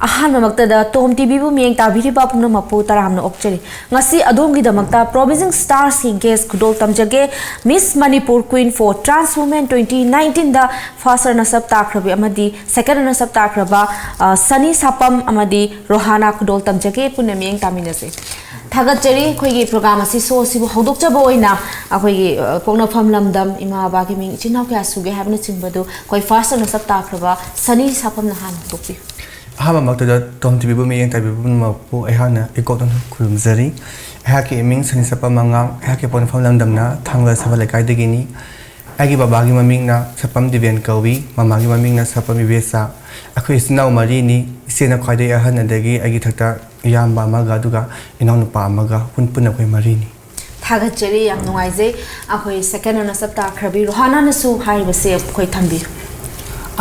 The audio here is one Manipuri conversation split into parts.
ꯑꯍꯥꯟꯕꯃꯛꯇꯗ ꯇꯣꯝ ꯇꯤꯚꯤꯕꯨ ꯃꯤꯠꯌꯦꯡ ꯇꯥꯕꯤꯔꯤꯕ ꯄꯨꯝꯅꯃꯛꯄꯨ ꯇꯔꯥꯝꯅ ꯑꯣꯛꯆꯔꯤ ꯉꯁꯤ ꯑꯗꯣꯝꯒꯤꯗꯃꯛꯇ ꯄ꯭ꯔꯣꯃꯤꯖꯤꯡ ꯁ꯭ꯇꯥꯔꯁꯀꯤ ꯒꯦꯁ ꯈꯨꯗꯣꯜ ꯇꯝꯖꯒꯦ Miss Manipur queen for trans women 2019ꯗ ꯐꯥꯔꯁ ꯔꯅꯔꯁ ꯑꯞ ꯇꯥꯈ꯭ꯔꯕꯤ ꯑꯃꯗꯤ ꯁꯦꯀꯦꯟ ꯔꯅꯔꯁ ꯑꯞ ꯇꯥꯈ꯭ꯔꯕ ꯁꯅꯤ ꯁꯥꯄꯝ ꯑꯃꯗꯤ ꯔꯣꯍꯥꯅꯥ ꯈꯨꯗꯣꯜ ꯇꯝꯖꯒꯦ ꯄꯨꯟꯅ ꯃꯤꯠꯌꯦꯡ ꯇꯥꯃꯤꯟꯅꯁꯤ ꯊꯥꯒꯠꯆꯔꯤ ꯑꯩꯈꯣꯏꯒꯤ ꯄ꯭ꯔꯣꯒ꯭ꯔꯥꯝ ꯑꯁꯤ ꯁꯣ ꯑꯁꯤꯕꯨ ꯍꯧꯗꯣꯛꯆꯕ ꯑꯣꯏꯅ ꯑꯩꯈꯣꯏꯒꯤ ꯄꯣꯛꯅꯐꯝ ꯂꯝꯗꯝ ꯏꯃꯥ ꯕꯕꯥꯒꯤ ꯃꯤꯡ ꯏꯆꯤꯟ ꯏꯅꯥꯎ ꯀꯌꯥ ꯁꯨꯒꯦ ꯍꯥꯏꯕꯅꯆꯤꯡꯕꯗꯨ ꯑꯩꯈꯣꯏ ꯐꯥꯔꯁ ꯔꯅꯔꯁ ꯑꯞ ꯇꯥꯈ꯭ꯔꯕ ꯁꯅꯤ ꯁꯥꯄꯝꯅ ꯍꯥꯟꯅ ꯍꯧꯗꯣꯛꯄꯤꯌꯨ ꯑꯍꯥꯟꯕꯃꯛꯇꯗ ꯇꯣꯝ ꯇꯤꯚꯤꯕꯨ ꯃꯤꯠꯌꯦꯡ ꯇꯥꯕꯤꯕ ꯄꯨꯝꯅꯃꯛꯄꯨ ꯑꯩꯍꯥꯛꯅ ꯏꯀꯣꯛꯇꯨꯅ ꯈꯨꯔꯨꯝꯖꯔꯤ ꯑꯩꯍꯥꯛꯀꯤ ꯏꯃꯤꯡ ꯁꯅꯤ ꯁꯥꯄꯝ ꯃꯉꯥꯡ ꯑꯩꯍꯥꯛꯀꯤ ꯄꯣꯛꯅꯐꯝ ꯂꯝꯗꯝꯅ ꯊꯥꯡꯒ ꯁꯕꯥ ꯂꯩꯀꯥꯏꯗꯒꯤꯅꯤ ꯑꯩꯒꯤ ꯕꯕꯥꯒꯤ ꯃꯃꯤꯡꯅ ꯁꯥꯄꯝ ꯗꯤꯕꯦꯟ ꯀꯧꯏ ꯃꯃꯥꯒꯤ ꯃꯃꯤꯡꯅ ꯁꯥꯄꯝ ꯏꯕꯦꯆꯥ ꯑꯩꯈꯣꯏ ꯏꯆꯤꯟ ꯏꯅꯥꯎ ꯃꯔꯤꯅꯤ ꯏꯆꯦꯅ ꯈ꯭ꯋꯥꯏꯗꯒꯤ ꯑꯍꯟ ꯑꯗꯒꯤ ꯑꯩꯒꯤ ꯊꯛꯇ ꯏꯌꯥꯝꯕ ꯑꯃꯒ ꯑꯗꯨꯒ ꯏꯅꯥꯎꯅꯨꯄꯥ ꯑꯃꯒ ꯄꯨꯟꯅ ꯑꯩꯈꯣꯏ ꯃꯔꯤꯅꯤ ꯊꯥꯒꯠꯆꯔꯤ ꯌꯥꯝ ꯅꯨꯡꯉꯥꯏꯖꯩ ꯑꯩꯈꯣꯏ ꯁꯦꯀꯦꯟ ꯔꯅꯔꯁ ꯑꯞ ꯇꯥꯈ꯭ꯔꯕꯤ ꯔꯣꯍꯥꯅꯥꯅꯁꯨ ꯍꯥꯏꯔꯤꯕꯁꯦ ꯑꯩꯈꯣꯏ ꯊꯝꯕꯤꯌꯨ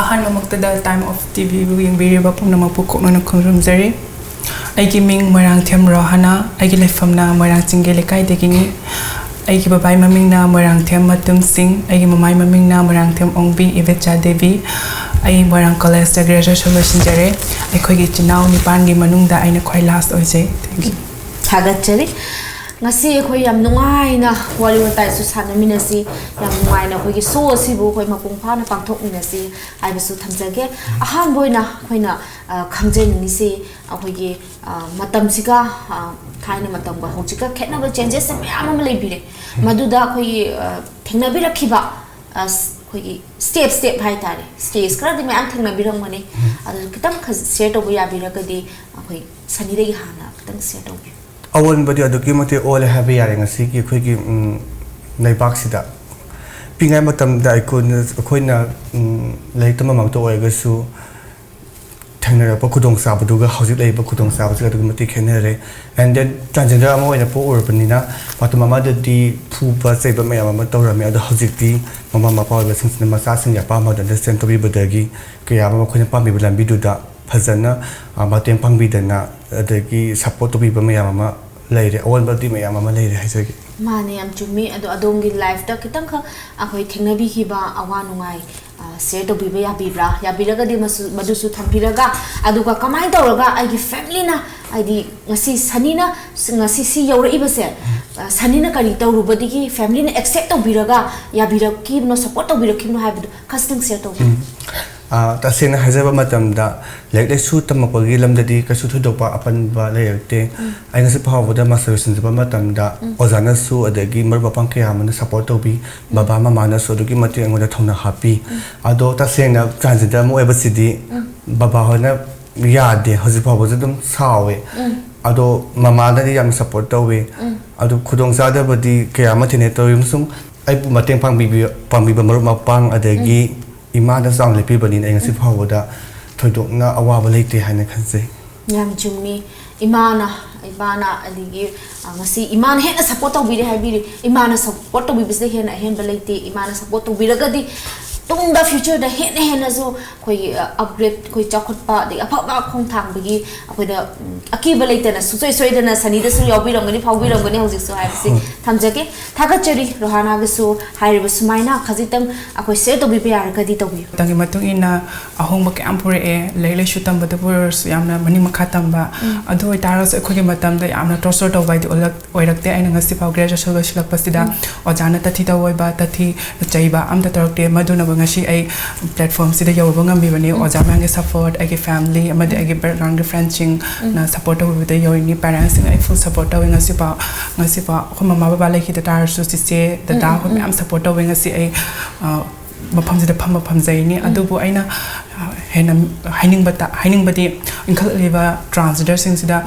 ꯑꯍꯥꯟꯕꯃꯛꯇꯗ ꯇꯥꯏꯝ ꯑꯣꯐ ꯇꯤꯚꯤꯕꯨ ꯌꯦꯡꯕꯤꯔꯤꯕ ꯄꯨꯝꯅꯃꯛꯄꯨ ꯀꯣꯛꯅꯅ ꯈꯨꯔꯨꯝꯖꯔꯤ ꯑꯩꯒꯤ ꯃꯤꯡ ꯃꯣꯏꯔꯥꯡꯊꯦꯝ ꯔꯣꯍꯥꯅꯥ ꯑꯩꯒꯤ ꯂꯩꯐꯝꯅ ꯃꯣꯏꯔꯥꯡꯆꯤꯡꯒꯤ ꯂꯩꯀꯥꯏꯗꯒꯤꯅꯤ ꯑꯩꯒꯤ ꯕꯕꯥꯒꯤ ꯃꯃꯤꯡꯅ ꯃꯣꯏꯔꯥꯡꯊꯦꯝ ꯃꯇꯨꯝ ꯁꯤꯡ ꯑꯩꯒꯤ ꯃꯃꯥꯒꯤ ꯃꯃꯤꯡꯅ ꯃꯣꯏꯔꯥꯡꯊꯦꯝ ꯑꯣꯡꯕꯤ ꯏꯕꯦꯆꯥ ꯗꯦꯕꯤ ꯑꯩ ꯃꯣꯏꯔꯥꯡ ꯀꯣꯂꯦꯖꯇ ꯒ꯭ꯔꯦꯖꯨꯑꯦꯁꯟ ꯂꯣꯏꯁꯤꯟꯖꯔꯦ ꯑꯩꯈꯣꯏꯒꯤ ꯏꯆꯤꯟ ꯏꯅꯥꯎ ꯅꯤꯄꯥꯟꯒꯤ ꯃꯅꯨꯡꯗ ꯑꯩꯅ ꯈ꯭ꯋꯥꯏ ꯂꯥꯁ ꯑꯣꯏꯖꯩ ꯊꯦꯡꯛ ꯌꯨ ꯊꯥꯒꯠꯆꯔꯤ ꯉꯁꯤ ꯑꯩꯈꯣꯏ ꯌꯥꯝ ꯅꯨꯡꯉꯥꯏꯅ ꯋꯥꯔꯤ ꯋꯥꯇꯥꯏꯁꯨ ꯁꯥꯟꯅꯃꯤꯟꯅꯁꯤ ꯌꯥꯝ ꯅꯨꯡꯉꯥꯏꯅ ꯑꯩꯈꯣꯏꯒꯤ ꯁꯣ ꯑꯁꯤꯕꯨ ꯑꯩꯈꯣꯏ ꯃꯄꯨꯡ ꯐꯥꯅ ꯄꯥꯡꯊꯣꯛꯃꯤꯟꯅꯁꯤ ꯍꯥꯏꯕꯁꯨ ꯊꯝꯖꯒꯦ ꯑꯍꯥꯟꯕ ꯑꯣꯏꯅ ꯑꯩꯈꯣꯏꯅ ꯈꯪꯖꯅꯤꯡꯉꯤꯁꯤ ꯑꯩꯈꯣꯏꯒꯤ ꯃꯇꯝꯁꯤꯒ ꯊꯥꯏꯅ ꯃꯇꯝꯒ ꯍꯧꯖꯤꯛꯀ ꯈꯦꯠꯅꯕ ꯆꯦꯟꯖꯦꯁ ꯃꯌꯥꯝ ꯑꯃ ꯂꯩꯕꯤꯔꯦ ꯃꯗꯨꯗ ꯑꯩꯈꯣꯏꯒꯤ ꯊꯦꯡꯅꯕꯤꯔꯛꯈꯤꯕ ꯑꯩꯈꯣꯏꯒꯤ ꯁ꯭ꯇꯦꯞ ꯍꯥꯏꯇꯥꯔꯦ ꯁ꯭ꯇꯦꯖ ꯈꯔꯗꯤ ꯃꯌꯥꯝ ꯊꯦꯡꯅꯕꯤꯔꯝꯒꯅꯤ ꯑꯗꯨ ꯈꯤꯇꯪ ꯁꯤꯌꯔ ꯇꯧꯕ ꯌꯥꯕꯤꯔꯒꯗꯤ ꯑꯩꯈꯣꯏ ꯁꯅꯤꯗꯒꯤ ꯍꯥꯟꯅ ꯈꯤꯇꯪ ꯁꯤꯌꯔ ꯇꯧꯕꯤꯌꯨ ꯑꯑꯣꯟꯕꯗꯤ ꯑꯗꯨꯛꯀꯤ ꯃꯇꯤꯛ ꯑꯣꯜꯂꯦ ꯍꯥꯏꯕ ꯌꯥꯔꯦ ꯉꯁꯤꯒꯤ ꯑꯩꯈꯣꯏꯒꯤ ꯂꯩꯕꯥꯛꯁꯤꯗ ꯄꯤꯛꯏꯉꯩ ꯃꯇꯝꯗ ꯑꯩꯈꯣꯏꯅ ꯂꯥꯏꯔꯤꯛ ꯇꯝꯕꯃꯛꯇ ꯑꯣꯏꯔꯒꯁꯨ ꯊꯦꯡꯅꯔꯛꯄ ꯈꯨꯗꯣꯡꯆꯥꯕꯗꯨꯒ ꯍꯧꯖꯤꯛ ꯂꯩꯔꯤꯕ ꯈꯨꯗꯣꯡꯆꯥꯕꯁꯤꯒ ꯑꯗꯨꯛꯀꯤ ꯃꯇꯤꯛ ꯈꯦꯠꯅꯔꯦ ꯑꯦꯟ ꯗꯦꯟ ꯇ꯭ꯔꯥꯟꯁꯖꯦꯟꯗꯔ ꯑꯃ ꯑꯣꯏꯅ ꯄꯣꯛꯎꯔꯕꯅꯤꯅ ꯃꯇꯝ ꯑꯃꯗꯗꯤ ꯐꯨꯕ ꯆꯩꯕ ꯃꯌꯥꯝ ꯑꯃ ꯇꯧꯔꯝꯃꯤ ꯑꯗꯣ ꯍꯧꯖꯤꯛꯇꯤ ꯃꯃꯥ ꯃꯄꯥ ꯑꯣꯏꯕꯁꯤꯡꯁꯤꯅ ꯃꯆꯥꯁꯤꯡꯒꯤ ꯑꯄꯥꯝꯕꯗ ꯑꯟꯗꯔꯁꯇꯦꯟ ꯇꯧꯕꯤꯕꯗꯒꯤ ꯀꯌꯥ ꯑꯃ ꯃꯈꯣꯏꯅ ꯄꯥꯝꯕꯤꯕ ꯂꯝꯕꯤꯗꯨꯗ ꯐꯖꯅ ꯃꯇꯦꯡ ꯄꯥꯡꯕꯤꯗꯅ ꯑꯗꯒꯤ ꯁꯞꯄꯣꯔꯠ ꯇꯧꯕꯤꯕ ꯃꯌꯥꯝ ꯑꯃ ꯂꯩꯔꯦ ꯑꯑꯣꯟꯕꯗꯤ ꯃꯌꯥꯝ ꯑꯃ ꯂꯩꯔꯦ ꯍꯥꯏꯖꯒꯦ ꯃꯥꯅꯦ ꯌꯥꯝ ꯆꯨꯝꯃꯤ ꯑꯗꯣ ꯑꯗꯣꯝꯒꯤ ꯂꯥꯏꯐꯇ ꯈꯤꯇꯪꯈꯛ ꯑꯩꯈꯣꯏ ꯊꯦꯡꯅꯕꯤꯈꯤꯕ ꯑꯋꯥ ꯅꯨꯡꯉꯥꯏ ꯁꯤꯌꯔ ꯇꯧꯕꯤꯕ ꯌꯥꯕꯤꯕ꯭ꯔꯥ ꯌꯥꯕꯤꯔꯒꯗꯤ ꯃꯗꯨꯁꯨ ꯊꯝꯕꯤꯔꯒ ꯑꯗꯨꯒ ꯀꯃꯥꯏꯅ ꯇꯧꯔꯒ ꯑꯩꯒꯤ ꯐꯦꯃꯤꯂꯤꯅ ꯍꯥꯏꯗꯤ ꯉꯁꯤ ꯁꯅꯤꯅ ꯉꯁꯤ ꯁꯤ ꯌꯧꯔꯛꯏꯕꯁꯦ ꯁꯅꯤꯅ ꯀꯔꯤ ꯇꯧꯔꯨꯕꯗꯒꯤ ꯐꯦꯃꯤꯂꯤꯅ ꯑꯦꯛꯁꯦꯞ ꯇꯧꯕꯤꯔꯒ ꯌꯥꯕꯤꯔꯛꯈꯤꯕꯅꯣ ꯁꯞꯄꯣꯔꯠ ꯇꯧꯕꯤꯔꯛꯈꯤꯕꯅꯣ ꯍꯥꯏꯕꯗꯨ ꯈꯖꯤꯛꯇꯪ ꯁꯤꯌꯔ ꯇꯧꯕꯤꯌꯨ ꯇꯁꯦꯡꯅ ꯍꯥꯏꯖꯕ ꯃꯇꯝꯗ ꯂꯥꯏꯔꯤꯛ ꯂꯥꯏꯁꯨ ꯇꯝꯃꯛꯄꯒꯤ ꯂꯝꯗꯗꯤ ꯀꯩꯁꯨ ꯊꯣꯏꯗꯣꯛꯄ ꯑꯄꯟꯕ ꯂꯩꯔꯛꯇꯦ ꯑꯩ ꯉꯁꯤ ꯐꯥꯎꯕꯗ ꯃꯥꯁꯇꯔ ꯂꯣꯏꯁꯤꯟꯖꯕ ꯃꯇꯝꯗ ꯑꯣꯖꯥꯅꯁꯨ ꯑꯗꯒꯤ ꯃꯔꯨꯞ ꯃꯄꯥꯡ ꯀꯌꯥ ꯑꯃꯅ ꯁꯞꯄꯣꯔꯠ ꯇꯧꯕꯤ ꯕꯕꯥ ꯃꯃꯥꯅꯁꯨ ꯑꯗꯨꯛꯀꯤ ꯃꯇꯤꯛ ꯑꯩꯉꯣꯟꯗ ꯊꯧꯅꯥ ꯍꯥꯞꯄꯤ ꯑꯗꯣ ꯇꯁꯦꯡꯅ ꯇ꯭ꯔꯥꯟꯁꯖꯦꯟꯗꯔ ꯑꯃ ꯑꯣꯏꯕꯁꯤꯗꯤ ꯕꯕꯥ ꯍꯣꯏꯅ ꯌꯥꯗꯦ ꯍꯧꯖꯤꯛ ꯐꯥꯎꯕꯁꯨ ꯑꯗꯨꯝ ꯁꯥꯎꯋꯦ ꯑꯗꯣ ꯃꯃꯥꯅꯗꯤ ꯌꯥꯝꯅ ꯁꯞꯄꯣꯔꯠ ꯇꯧꯋꯤ ꯑꯗꯣ ꯈꯨꯗꯣꯡꯆꯥꯗꯕꯗꯤ ꯀꯌా ꯑꯃ ꯊꯦꯡꯅꯩ ꯇꯧꯋꯤ ꯑꯃꯁꯨꯡ ꯑꯩꯕꯨ ꯃꯇꯦꯡ ꯄꯥꯡꯕꯤꯕ ꯃꯔꯨꯞ ꯃꯄꯥꯡ ꯑꯗꯒꯤ ꯏꯃꯥꯅ ꯆꯥꯎꯅ ꯂꯦꯞꯄꯤꯕꯅꯤꯅ ꯑꯩ ꯉꯁꯤ ꯐꯥꯎꯕꯗ ꯊꯣꯏꯗꯣꯛꯅ ꯑꯋꯥꯕ ꯂꯩꯇꯦ ꯍꯥꯏꯅ ꯈꯟꯖꯩ ꯌꯥꯝ ꯆꯨꯝꯃꯤ ꯏꯃꯥꯅ ꯑꯗꯒꯤ ꯉꯁꯤ ꯏꯃꯥꯅ ꯍꯦꯟꯅ ꯁꯞꯄꯣꯔꯠ ꯇꯧꯕꯤꯔꯦ ꯍꯥꯏꯕꯤꯔꯤ ꯏꯃꯥꯅ ꯁꯞꯄꯣꯔꯠ ꯇꯧꯕꯤꯕꯁꯤꯗ ꯍꯦꯟꯅ ꯑꯍꯦꯟꯕ ꯂꯩꯇꯦ ꯏꯃꯥꯅ ꯁꯞꯄꯣꯔꯠ ꯇꯧꯕꯤꯔꯒꯗꯤ ꯇꯨꯡꯗ ꯐ꯭ꯌꯨꯆꯔꯗ ꯍꯦꯟꯅꯁꯨ ꯑꯩꯈꯣꯏꯒꯤ ꯑꯞꯒ꯭ꯔꯦꯗ ꯑꯩꯈꯣꯏ ꯆꯥꯎꯈꯠꯄ ꯑꯗꯒꯤ ꯑꯐꯕ ꯈꯣꯡꯊꯥꯡꯕꯒꯤ ꯑꯩꯈꯣꯏꯗ ꯑꯀꯤꯕ ꯂꯩꯇꯅ ꯁꯨꯡꯁꯣꯏ ꯁꯣꯏꯗꯅ ꯁꯅꯤꯗꯁꯨ ꯌꯥꯎꯕꯤꯔꯝꯒꯅꯤ ꯐꯥꯎꯕꯤꯔꯝꯒꯅꯤ ꯍꯧꯖꯤꯛꯁꯨ ꯍꯥꯏꯕꯁꯤ ꯊꯝꯖꯒꯦ ꯊꯥꯒꯠꯆꯔꯤ ꯔꯣꯍꯥꯅꯥꯒꯁꯨ ꯍꯥꯏꯔꯤꯕ ꯁꯨꯃꯥꯏꯅ ꯈꯖꯤꯛꯇꯪ ꯑꯩꯈꯣꯏ ꯁꯤꯌꯔ ꯇꯧꯕꯤꯕ ꯌꯥꯔꯒꯗꯤ ꯇꯧꯕꯤꯌꯨ ꯃꯇꯝꯒꯤ ꯃꯇꯨꯡ ꯏꯟꯅ ꯑꯍꯣꯡꯕ ꯀꯌꯥꯝ ꯄꯨꯔꯛꯑꯦ ꯂꯥꯏꯔꯤꯛ ꯂꯥꯏꯁꯨ ꯇꯝꯕꯗꯕꯨ ꯑꯣꯏꯔꯁꯨ ꯌꯥꯝꯅ ꯃꯅꯤꯡ ꯃꯈꯥ ꯇꯝꯕ ꯑꯗꯨ ꯑꯣꯏꯇꯥꯔꯒꯁꯨ ꯑꯩꯈꯣꯏꯒꯤ ꯃꯇꯝꯗ ꯌꯥꯝꯅ ꯇꯣꯔꯆꯔ ꯇꯧꯕ ꯍꯥꯏꯗꯤ ꯑꯣꯏꯔꯛꯇꯦ ꯑꯩꯅ ꯉꯁꯤꯐꯥꯎ ꯒ꯭ꯔꯦꯖꯨꯑꯦꯁꯟ ꯂꯣꯏꯁꯤꯜꯂꯛꯄꯁꯤꯗ ꯑꯣꯖꯥꯅ ꯇꯊꯤ ꯇꯧꯑꯣꯏꯕ ꯇꯊꯤ ꯆꯩꯕ ꯑꯝꯇ ꯇꯧꯔꯛꯇꯦ ꯃꯗꯨꯅꯕꯨ ꯉꯁꯤ ꯑꯩ ꯄ꯭ꯂꯦꯠꯐꯣꯔꯝꯁꯤꯗ ꯌꯧꯕ ꯉꯝꯃꯤꯕꯅꯤ ꯑꯣꯖꯥ ꯃꯌꯥꯝꯒꯤ ꯁꯞꯄꯣꯔꯠ ꯑꯩꯒꯤ ꯐꯦꯃꯤꯂꯤ ꯑꯃꯗꯤ ꯑꯩꯒꯤ ꯕꯦꯛꯒ꯭ꯔꯥꯎꯟꯒꯤ ꯐ꯭ꯔꯦꯟꯁꯤꯡꯅ ꯁꯞꯄꯣꯔꯠ ꯇꯧꯕꯤꯕꯗ ꯌꯧꯔꯤꯅꯤ ꯄꯦꯔꯦꯟꯁꯁꯤꯡꯅ ꯑꯩ ꯐꯨꯜ ꯁꯞꯄꯣꯔꯠ ꯇꯧꯋꯤ ꯉꯁꯤꯐꯥꯎ ꯑꯩꯈꯣꯏ ꯃꯃꯥ ꯕꯕꯥ ꯂꯩꯈꯤꯗ ꯇꯥꯔꯁꯨ ꯆꯤꯆꯦ ꯗꯗꯥ ꯑꯩꯈꯣꯏ ꯃꯌꯥꯝ ꯁꯞꯄꯣꯔꯠ ꯇꯧꯋꯤ ꯉꯁꯤ ꯑꯩ ꯃꯐꯝꯁꯤꯗ ꯐꯝꯖꯩꯅꯤ ꯑꯗꯨꯕꯨ ꯑꯩꯅ ꯍꯦꯟꯅ ꯍꯥꯏꯅꯤꯡꯕꯗꯤ ꯏꯟꯈꯠꯂꯛꯂꯤꯕ ꯇ꯭ꯔꯥꯟꯁꯖꯦꯟꯗꯔꯁꯤꯡꯁꯤꯗ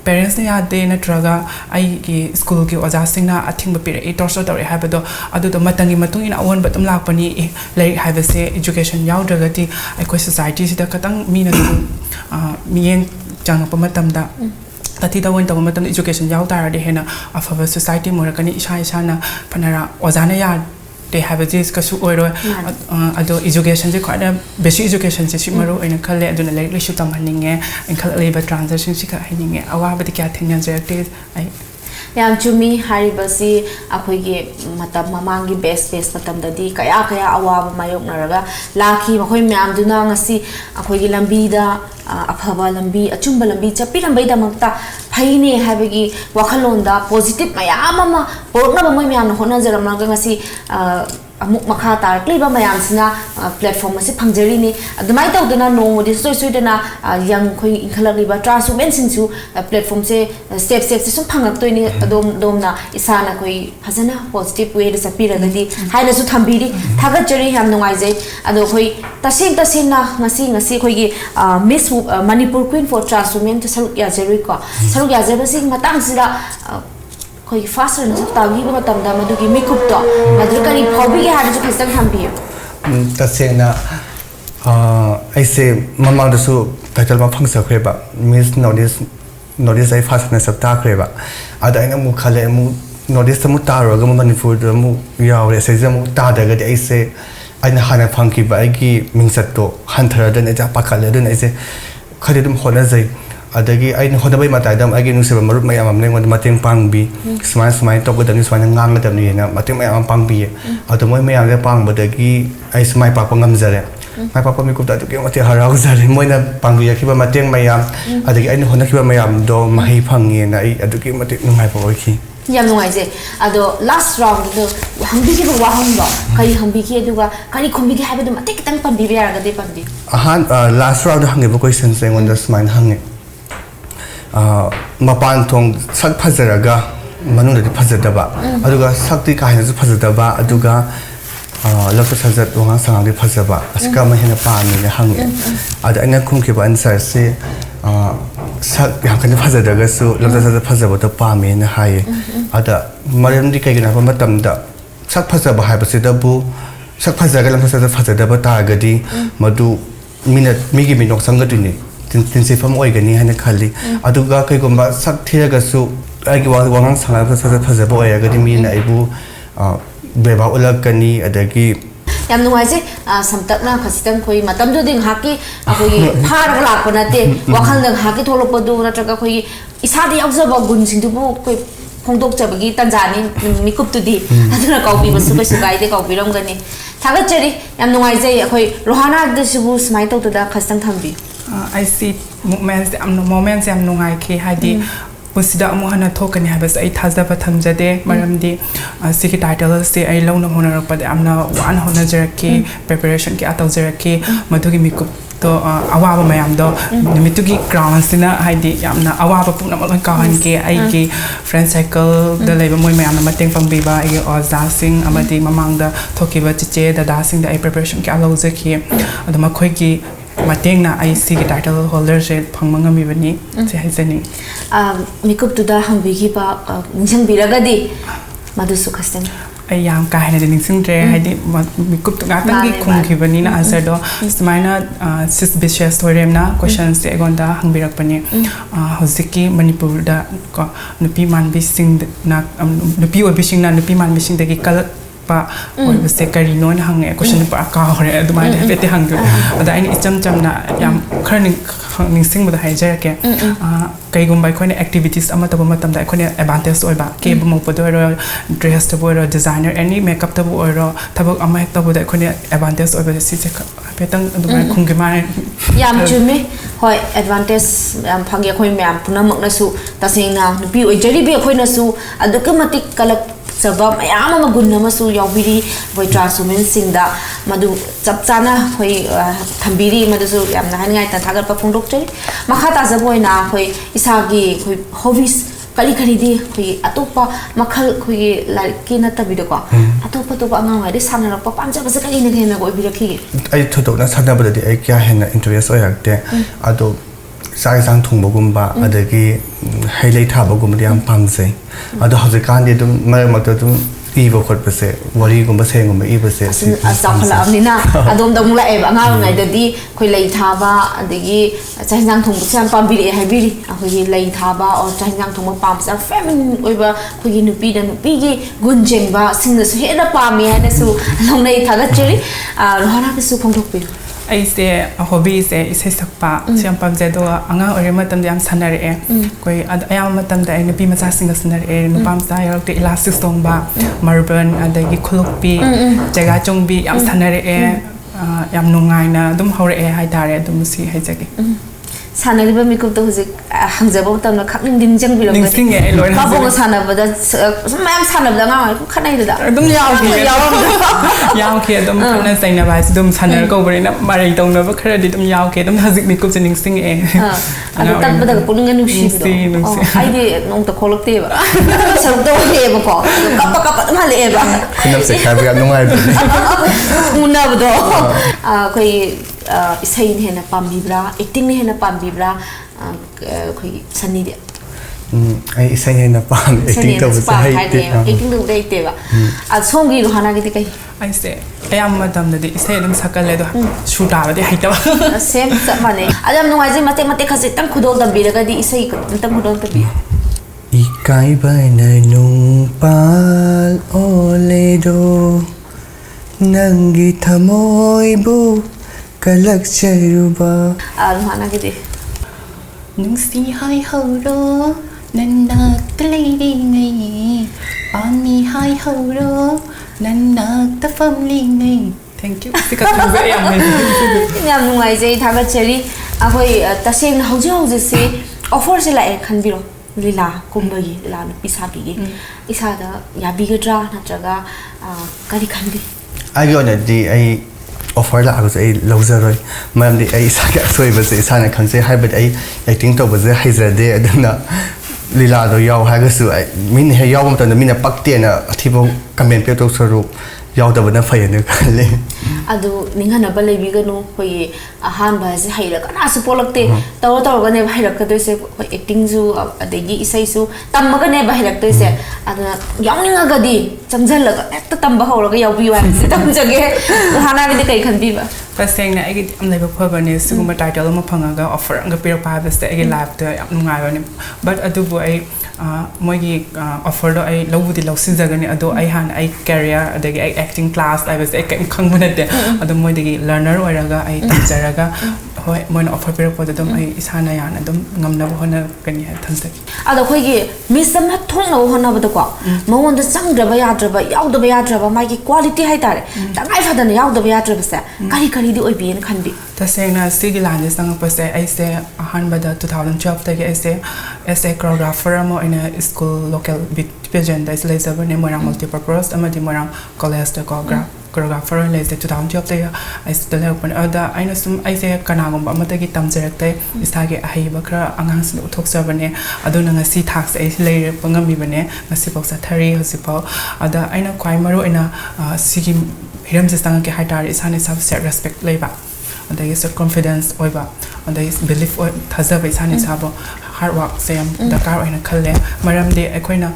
ꯄꯦꯔꯦꯟꯁꯅ ꯌꯥꯗꯦ ꯅꯠꯇ꯭ꯔꯒ ꯑꯩꯒꯤ ꯁ꯭ꯀꯨꯜꯒꯤ ꯑꯣꯖꯥꯁꯤꯡꯅ ꯑꯊꯤꯡꯕ ꯄꯤꯔꯛꯏ ꯇꯣꯔꯆꯔ ꯇꯧꯔꯛꯏ ꯍꯥꯏꯕꯗꯣ ꯑꯗꯨꯗꯣ ꯃꯇꯝꯒꯤ ꯃꯇꯨꯡ ꯏꯟꯅ ꯑꯑꯣꯟꯕ ꯑꯗꯨꯝ ꯂꯥꯛꯄꯅꯤ ꯂꯥꯏꯔꯤꯛ ꯍꯥꯏꯕꯁꯦ ꯏꯖꯨꯀꯦꯁꯟ ꯌꯥꯎꯗ꯭ꯔꯒꯗꯤ ꯑꯩꯈꯣꯏ ꯁꯣꯁꯥꯏꯇꯤꯁꯤꯗ ꯈꯤꯇꯪ ꯃꯤꯅꯁꯨ ꯃꯤꯠꯌꯦꯡ ꯆꯪꯉꯛꯄ ꯃꯇꯝꯗ ꯇꯊꯤ ꯇꯧꯑꯣꯏꯅ ꯇꯧꯕ ꯃꯇꯝꯗ ꯏꯖꯨꯀꯦꯁꯟ ꯌꯥꯎ ꯇꯥꯔꯗꯤ ꯍꯦꯟꯅ ꯑꯐꯕ ꯁꯣꯁꯥꯏꯇꯤ ꯑꯃ ꯑꯣꯏꯔꯛꯀꯅꯤ ꯏꯁꯥꯅ ꯐꯅꯔ ꯑꯣꯖꯥꯅ ꯌꯥꯗꯦ ꯍꯥꯏꯕꯁꯤ ꯀꯩꯁꯨ ꯑꯣꯏꯔꯣꯏ ꯑꯗꯣ ꯏꯖꯨꯀꯦꯁꯟꯁꯦ ꯈ꯭ꯋꯥꯏꯗ ꯕꯦꯁꯤꯛ ꯏꯖꯨꯀꯦꯁꯟꯁꯦ ꯁꯤ ꯃꯔꯨ ꯑꯣꯏꯅ ꯈꯜꯂꯦ ꯑꯗꯨꯅ ꯂꯥꯏꯔꯤꯛ ꯂꯥꯏꯁꯨ ꯇꯝꯍꯟꯅꯤꯡꯉꯦ ꯏꯟꯈꯠꯂꯛꯂꯤꯕ ꯇ꯭ꯔꯥꯟꯁꯖꯦꯟꯗꯔꯁꯤꯡꯁꯤꯒ ꯍꯥꯏꯅꯤꯡꯉꯦ ꯑꯋꯥꯕꯗꯤ ꯀꯌꯥ ꯊꯦꯡꯅꯖꯔꯛꯇꯦ ꯑꯩ ꯌꯥꯝ ꯆꯨꯝꯃꯤ ꯍꯥꯏꯔꯤꯕꯁꯤ ꯑꯩꯈꯣꯏꯒꯤ ꯃꯇꯝ ꯃꯃꯥꯡꯒꯤ ꯕꯦꯁ ꯃꯇꯝꯗꯗꯤ ꯀꯌꯥ ꯑꯋꯥꯕ ꯃꯥꯌꯣꯛꯅꯔꯒ ꯂꯥꯛꯈꯤ ꯃꯈꯣꯏ ꯃꯌꯥꯝꯗꯨꯅ ꯉꯁꯤ ꯑꯩꯈꯣꯏꯒꯤ ꯂꯝꯕꯤꯗ afaba lambi achumba lambi chapirambai damakta phaine habagi wakhalonda positive mayam ama porna ba moi myam hona jaramna ga ngasi amuk makha tar kliba mayam sina platform ase phangjari ni admai tawdana nongodi soi soi dana yang khoi inkhalari ba transhuman singsu platform se step step se sum phangak toini adom domna isana khoi phajana positive way de sapira gadi haina su thambiri thagat jari yam nungai jai ado khoi tasing na ngasi khoi gi miss manipur queen for transhuman to saluk ya jari ko saluk ya jari sing matang sida khoi faster na tagi ba tamda madugi makeup to madu kari phobi ge hadu khasang thambi tasing na aise mamang da su title ma phangsa kheba miss notice ai fast na sabta kheba ada ina mu khale mu notice mu taro ga manipur da mu yaw se se mu ta da ga aise aina hana phangki ba ai gi mingsat to hanthara da na ja pakhale da aise khade dum hona jai adagi ai no hoda bai matai dam agi nu se marup mayam am lengon mateng pang bi smai to ko dani swan ngang na dam ni na mateng mayam pang bi ado moi mayam le pang badagi ai smai pa pangam jare mai pa mi ko da ke mate harau jare moi na pang bi ki ba mateng mayam adagi ai no hona ki ba mayam do mai phangi na ai aduki mate ngai pa oi ki yam nungai je ado last round do hambi ki wa hang do kai hambi ki aduga kari khombi ki habe do mate kitang pambi bi ara ga de pambi last round hange ba question se ngon da smai hange mapan thong sak phajaraga manung da phajadaba aduga sakti ka hina su phajadaba aduga lakta sajat wang sang de phajaba aska ma hina pa ni ne hang ada ina khum ke ba answer se sak ya kan phajadaga su lakta sajat phajaba to pa me na hai ada maram di kai gina pa matam da sak phajaba hai ba se da bu sak phajaga lakta sajat phajadaba ta gadi madu minute mi gi minok sang ga ni tinsi fam oi gani hana khali aduga kai gomba sak thiraga su ai gi wangang sanga sa phajaba oi ga di mi na ibu beba ulak kani adagi yam nungai je samtak na khasitang khoi matam jo ding haki khoi phar la ko na te wakhal dang haki tholok padu na traka khoi isa de yaw ba gun sing du bu khoi phongdok chabagi tanjani mikup tu di aduna kaubi basu ba sugai de kaubi ram gani thagat chari yam nungai je khoi rohana de subu smai to da khasitang thambi I see moments am nungai ke hadi pusida amu hana thokani habas ai thazaba thamjade maramdi siki title se ai launa hona rakpa amna wan hona jaraki preparation ki ataw jaraki madhugi mikup to awaba mayam do nimitugi ground sina hadi yamna awaba puna mal kahan ke ai ki friend cycle da leba moi mayam na mateng pangbiba ai oza sing amadi mamang da thokiba chiche da da sing da ai preparation ki alaw jaki adama khoi ki mateng na ai si title holder se phangmanga mi bani se haisani mikup tu da hangbi ki ba ningchang biraga di madu su khasten ai yam ka hena de ningsing tre hadi mikup tu ga tang gi khung ki bani na answer do smaina sis bisha story na questions se gonda hangbirak pani hoziki manipur da ko nupi man bising na nupi obising na nupi man bising de gi kal pa oi bese kari non hang e question pa ka hore adumai de bete hang ada ini cham na yam kharning sing da haija ke kai gumbai khone activities ama tabama tamda khone advantage oi ba ke bamo podo ro dress to ro designer any makeup to ro tabak ama hek to da khone advantage oi ba si se petang adumai khung ge ma yam chume hoi advantage am phangye khoi myam punamak na su tasina nupi oi jari be khoi na su aduka kalak sabab mayam ama gunna masu yawbiri voi transhuman singda madu chapchana hoi thambiri madu su yamna han ngai ta thagar pa phongdok chai makha ta jaboi na hoi isagi hoi hobbies kali di hoi atopa makhal hoi like na tabi ko atopa to ba ngai de sanara pa panja ba kali ne khena go birakhi ai thodo na sana ba de ai kya hena interest oi hakte ado sai sang thung bogumba adagi hailai tha bogum yam pamjai ado hajikan de dum mar mak dum ibo khot pase wari gumba sengum ibo se sakhala amnina adom dam la e anga ngai da di khoi lai tha ba adagi chai sang thung cham pambiri haibiri khoi lai tha ba or chai sang thung pam sa feminine oiba khoi nupi da nupi gi gunjeng ba singna su he da pami ha da su longnai thaga chiri rohana ke su phongthok pi ai se hobby se isai sakpa siam pamje do anga ore matam yam sanare e koi ayam matam da ai pi macha singa sanare e nupam sa yor te elastic stone ba marble adagi khuluk pi jaga chong bi yam sanare e yam nungai na dum hore e hai dare dum si hai jage ꯁꯥꯟꯅꯔꯤꯕ ꯃꯤꯀꯨꯞꯇꯣ ꯍꯧꯖꯤꯛ ꯍꯪꯖꯕ ꯃꯇꯝꯗ ꯈꯪꯅꯤꯡ ꯅꯤꯡꯁꯤꯡꯕꯤꯔꯝꯒꯅꯤ ꯅꯤꯡꯁꯤꯡꯉꯦ ꯑꯩ ꯂꯣꯏꯅ ꯃꯥꯕꯣꯡꯒ ꯁꯥꯟꯅꯕꯗ ꯁꯨꯝ ꯃꯌꯥꯝ ꯁꯥꯟꯅꯕꯗ ꯑꯉꯥꯡ ꯑꯣꯏꯔꯤꯉꯩ ꯈꯠꯅꯩꯗꯨꯗ ꯑꯗꯨꯝ ꯌꯥꯎꯈꯤ ꯑꯗꯨꯝ ꯈꯠꯅ ꯆꯩꯅꯕ ꯍꯥꯏꯁꯤ ꯑꯗꯨꯝ ꯁꯥꯟꯅꯔ ꯀꯧꯕꯅꯤꯅ ꯃꯔꯩ ꯇꯧꯅꯕ ꯈꯔꯗꯤ ꯑꯗꯨꯝ ꯌꯥꯎꯈꯤ ꯑꯗꯨꯝ ꯍꯧꯖꯤꯛ ꯃꯤꯀꯨꯞꯁꯦ ꯅꯤꯡꯁꯤꯡꯉꯛꯑꯦ ꯑꯗꯨ ꯇꯛꯄꯗꯒ ꯄꯨꯛꯅꯤꯡꯒ ꯅꯨꯡꯁꯤꯕꯗꯣ ꯑꯩꯗꯤ ꯅꯣꯡꯇ ꯈꯣꯛꯂꯛꯇꯦꯕ ꯁꯔꯨꯛꯇ ꯑꯣꯏꯑꯦꯕꯀꯣ ꯑꯗꯨ ꯀꯞꯄ ꯑꯗꯨꯝ ꯍꯜꯂꯛꯑꯦꯕ ꯈꯨꯅꯞꯁꯦ ꯈꯥꯏꯕ ꯌꯥꯝ ꯅꯨꯡꯉꯥꯏꯕꯅꯦ ꯎꯅꯕꯗꯣ ꯑꯩꯈꯣꯏꯒꯤ ꯏꯁꯩꯅ ꯍꯦꯟꯅ ꯄꯥꯝꯕꯤꯕ꯭ꯔꯥ ꯑꯦꯛꯇꯤꯡꯅ ꯍꯦꯟꯅ ꯄꯥꯝꯕꯤꯕ꯭ꯔꯥ ꯑꯩꯈꯣꯏꯒꯤ ꯁꯟꯅꯤꯗꯤ ꯑꯩ ꯏꯁꯩ ꯍꯦꯟꯅ ꯄꯥꯝꯃꯦ ꯑꯦꯛꯇꯤꯡ ꯇꯧꯕꯁꯦ ꯍꯩꯇꯦ ꯑꯦꯛꯇꯤꯡ ꯇꯧꯕꯗꯤ ꯍꯩꯇꯦꯕ ꯁꯣꯝꯒꯤ ꯔꯣꯍꯥꯅꯥꯒꯤꯗꯤ ꯀꯩ ꯑꯩꯁꯦ ꯑꯌꯥꯝꯕ ꯃꯇꯝꯗꯗꯤ ꯏꯁꯩ ꯑꯗꯨꯝ ꯁꯛꯀꯜꯂꯦ ꯑꯗꯣ ꯁꯨꯔ ꯇꯥꯕꯗꯤ ꯍꯩꯇꯕ ꯁꯦꯝ ꯆꯞ ꯃꯥꯟꯅꯩ ꯑꯗꯣ ꯌꯥꯝ ꯅꯨꯡꯉꯥꯏꯖꯩ ꯃꯇꯦꯛ ꯃꯇꯦꯛ ꯈꯖꯤꯛꯇꯪ ꯈꯨꯗꯣꯜ ꯇꯝꯕꯤꯔꯒꯗꯤ ꯏꯁꯩ ꯈꯖꯤꯛꯇꯪ ꯈꯨꯗꯣꯜ ꯇꯝꯕꯤꯌꯨ ꯏꯀꯥꯏꯕꯅ ꯅꯨꯡꯄꯥꯜ ꯑꯣꯜꯂꯦꯗꯣ ꯅꯪꯒꯤ ꯊꯃꯣꯏꯕꯨ ꯀꯜꯂꯛꯆꯔꯨꯕ ꯔꯣꯍꯥꯅꯥꯒꯤꯗꯤ ꯅꯨꯡꯁꯤ ꯍꯥꯏꯍꯧꯔꯣ ꯅꯟꯅꯥꯛꯇ ꯂꯩꯔꯤꯉꯩ ꯄꯥꯝꯃꯤ ꯍꯥꯏꯍꯧꯔꯣ ꯅꯟꯅꯥꯛꯇ ꯐꯝꯂꯤꯉꯩ ꯊꯦꯡꯛ ꯌꯨ ꯁꯤ ꯈꯛꯇꯪꯁꯦ ꯌꯥꯝ ꯌꯥꯝ ꯅꯨꯡꯉꯥꯏꯖꯩ ꯊꯥꯒꯠꯆꯔꯤ ꯑꯩꯈꯣꯏ ꯇꯁꯦꯡꯅ ꯍꯧꯖꯤꯛ ꯍꯧꯖꯤꯛꯁꯤ ꯑꯣꯐꯔꯁꯦ ꯂꯥꯛꯑꯦ ꯈꯟꯕꯤꯔꯣ ꯂꯤꯂꯥ ꯀꯨꯝꯕꯒꯤ ꯂꯤꯂꯥ ꯅꯨꯄꯤ ꯁꯥꯕꯤꯒꯤ ꯏꯁꯥꯗ ꯌꯥꯕꯤꯒꯗ꯭ꯔꯥ ꯅꯠꯇ꯭ꯔꯒ ꯀꯔꯤ ꯈꯟꯕꯤ ꯑꯩꯒꯤ ꯑꯣꯏꯅꯗꯤ ꯑꯩ ꯑꯣꯐꯔ ꯂꯥꯛꯑꯒꯁꯨ ꯑꯩ ꯂꯧꯖꯔꯣꯏ ꯃꯔꯝꯗꯤ ꯑꯩ ꯏꯁꯥꯒꯤ ꯑꯁꯣꯏꯕꯁꯦ ꯏꯁꯥꯅ ꯈꯪꯖꯩ ꯍꯥꯏꯕꯗꯤ ꯑꯩ ꯑꯦꯛꯇꯤꯡ ꯇꯧꯕꯁꯦ ꯍꯩꯖꯗꯦ ꯑꯗꯨꯅ ꯂꯤꯂꯥꯗꯣ ꯌꯥꯎ ꯍꯥꯏꯔꯒꯁꯨ ꯃꯤꯅ ꯍꯦꯛ ꯌꯥꯎꯕ ꯃꯇꯝꯗ ꯃꯤꯅ ꯄꯛꯇꯦꯅ ꯑꯊꯤꯕ ꯀꯃꯦꯟ ꯄꯤꯔꯛꯇꯧ ꯁꯔꯨꯛ ꯌꯥꯎꯗꯕꯅ ꯐꯩꯌꯦꯅ ꯈꯜꯂꯤ ꯑꯗꯨ ꯅꯤꯡꯍꯟꯅꯕ ꯂꯩꯕꯤꯒꯅꯨ ꯑꯩꯈꯣꯏꯒꯤ ꯑꯍꯥꯟꯕ ꯍꯥꯏꯁꯦ ꯍꯩꯔ ꯀꯅꯥꯁꯨ ꯄꯣꯛꯂꯛꯇꯦ ꯇꯧꯔꯒꯅꯦꯕ ꯍꯩꯔꯛꯀꯗꯣꯏꯁꯦ ꯑꯩꯈꯣꯏ ꯑꯦꯛꯇꯤꯡꯁꯨ ꯑꯗꯒꯤ ꯏꯁꯩꯁꯨ ꯇꯝꯃꯒꯅꯦꯕ ꯍꯩꯔꯛꯇꯣꯏꯁꯦ ꯑꯗꯨꯅ ꯌꯥꯎꯅꯤꯡꯉꯒꯗꯤ ꯆꯪꯁꯤꯜꯂꯒ ꯍꯦꯛꯇ ꯇꯝꯕ ꯍꯧꯔꯒ ꯌꯥꯎꯕꯤꯌꯨ ꯍꯥꯏꯕꯁꯦ ꯇꯝꯖꯒꯦ ꯍꯥꯟꯅꯒꯤꯗꯤ ꯀꯩ ꯈꯟꯕꯤꯕ ꯇꯁꯦꯡꯅ ꯑꯩꯒꯤꯗꯤ ꯌꯥꯝ ꯂꯥꯏꯕꯛ ꯐꯕꯅꯦ ꯁꯤꯒꯨꯝꯕ ꯇꯥꯏꯇꯜ ꯑꯃ ꯐꯪꯉꯒ ꯑꯣꯐꯔ ꯑꯃꯒ ꯄꯤꯔꯛꯄ ꯍꯥꯏꯕꯁꯦ ꯑꯩꯒꯤ ꯂꯥꯏꯐꯇ ꯌꯥꯝ ꯅꯨꯡꯉꯥꯏꯕꯅꯦ ꯕꯠ ꯑꯗꯨꯕꯨ ꯑꯩ ꯃꯣꯏꯒꯤ ꯑꯣꯐꯔꯗꯣ ꯑꯩ ꯂꯧꯕꯨꯗꯤ ꯂꯧꯁꯤꯟꯖꯒꯅꯤ ꯑꯗꯣ ꯑꯩ ꯍꯥꯟꯅ ꯑꯩ ꯀꯦꯔꯤꯌꯔ ꯑꯗꯒꯤ ꯑꯩ ꯑꯦꯛꯇꯤꯡ ꯀ꯭ꯂꯥꯁ ꯍꯥꯏꯕꯁꯦ ꯑꯩ ꯀꯔꯤꯝ ꯈꯪꯕ ꯅꯠꯇꯦ ꯑꯗꯣ ꯃꯣꯏꯗꯒꯤ ꯂꯔꯅꯔ ꯑꯣꯏꯔꯒ ꯑꯩ ꯇꯝꯖꯔꯒ ꯍꯣꯏ ꯃꯣꯏꯅ ꯑꯣꯐꯔ ꯄꯤꯔꯛꯄꯗ ꯑꯗꯨꯝ ꯑꯩ ꯏꯁꯥꯅ ꯌꯥꯝꯅ ꯑꯗꯨꯝ ꯉꯝꯅꯕ ꯍꯣꯠꯅꯒꯅꯤ ꯍꯥꯏꯅ ꯊꯝꯖꯒꯦ ꯑꯗꯣ ꯑꯩꯈꯣꯏꯒꯤ ꯃꯤꯁ ꯑꯃ ꯊꯣꯛꯅꯕ ꯍꯣꯠꯅꯕꯗꯀꯣ ꯃꯉꯣꯟꯗ ꯆꯪꯗ꯭ꯔꯕ ꯌꯥꯗ꯭ꯔꯕ ꯌꯥꯎꯗꯕ ꯌꯥꯗ꯭ꯔꯕ ꯃꯥꯒꯤ ꯀ꯭ꯋꯥꯂꯤꯇꯤ ꯍꯥꯏꯇꯥꯔꯦ ꯇꯉꯥꯏ ꯐꯗꯅ ꯌꯥꯎꯗꯕ ꯌꯥꯗ꯭ꯔꯕꯁꯦ ꯀꯔꯤ ꯀꯔꯤꯗꯤ ꯑꯣꯏꯕꯤꯌꯦꯅ ꯈꯟꯕꯤ तसेंगना सिगी लाइनसे चंगपसे ऐसे अहानबदा 2012 तक ऐसे एस ए कोरियोग्राफर अमो इन स्कूल लोकल पेजेंट दा इस लेजबने मोरांग मल्टीपर्पज अमदि मोरांग कॉलेज दा कोरियोग्राफर लेजे 2012 तक ऐसे तलेपन अदा आइना सुम ऐसे कनागुम अमतगी तमजरक्ते इसागे अहैबा खरा अंगांसिन उथोक्सबने अदुना ngasi थाक्स ऐसे लेरे पंगमिबने ngasi पक्सा थरी हसिपाव अदा आइना क्वाइ मरु आइना सिगी हिरमसे चंगके हाइटार इसाने सब सेल्फ रेस्पेक्ट लेबा अदगी सो कॉन्फिडेंस ओइबा अदगी बिलीफ थाजब इसाने साबो हार्ड वर्क से दरकार ओइना खल्ले मरमदे अखोइना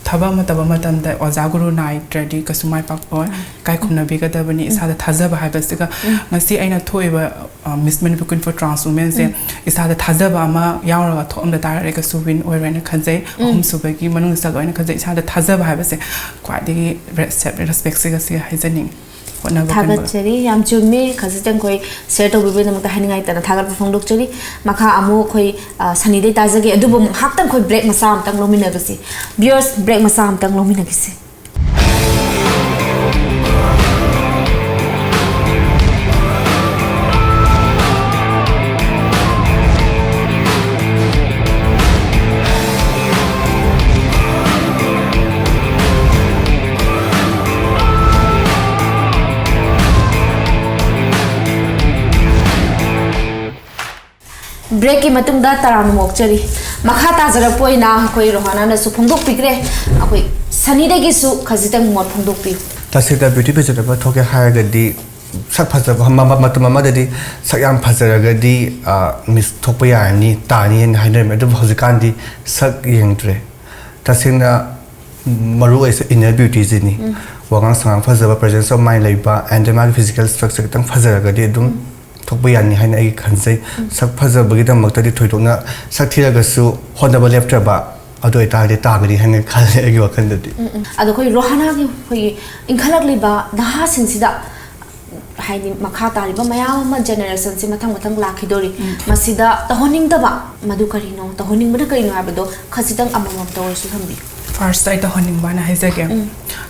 थबा मतबा मतमदा ओजा गुरु नाइट्रडी कसुमाय पाकपो काय खुमनबिगदबनी इसादा थाजब हाइबसिगा ngasi aina thoiba Miss Manipur for trans women से इसादा थाजब अमा यावरगा थोमदा तारे का सुविन ओइरेना खंजै हम सुबगी मनुंग सल ओइना खंजै इसादा थाजब हाइबसे क्वाइदगी रेस्पेक्ट से गसी हाइजनिंग थागतचरी याम चुमी खजितंग कोई शेयर तौबिबे नमता हानिंगाइ तना थागत फोंदोकचरी मखा अमु कोई सनीदे ताजगे अदुबो हाक्तंग कोई ब्रेक मसा अमतंग लोमिनगसी व्यूअर्स ब्रेक मसा अमतंग लोमिनगसी ब्रेक की मतुंगदा तरान मोक्चरी मखा ताजरपोइना अखोई रोहाना सु फोंदोकपिग्रे अखोई सनीदेगिसु खजितंग मोट फोंदोकपि तसेदा ब्यूटी पेजरबा थोके हायगदी sak phajaba matum amadadi sak yam phajaragadि मिस थोकपा यानि तानि hen hainer me du hojikandi sak yengdre tasena maru is inner beauty jini wangang sang phajaba presence of mind laiba and my physical structure tang phajaragadि dum थोकपा यानि हाइना ai khanjai sak phajabagi damakta di thoidona sak thiragasu honaba leptraba अदो इतादि तागरि हने खाले एगी वखंददि अदो कोई रोहाना की कोई इंखलक लिबा नहा सिंसिदा हाइनि मखा तारिबा मयाम म जनरेशन से मथंग मथंग लाखिदोरी मसिदा तहोनिंग दबा मधु करिनो तहोनिंग बना करिनो हाबदो खसितंग अममम तवसु थंबी ꯐꯥꯔꯁꯇ ꯑꯩ ꯇꯧꯍꯟꯅꯤꯡꯕꯅ ꯍꯥꯏꯖꯒꯦ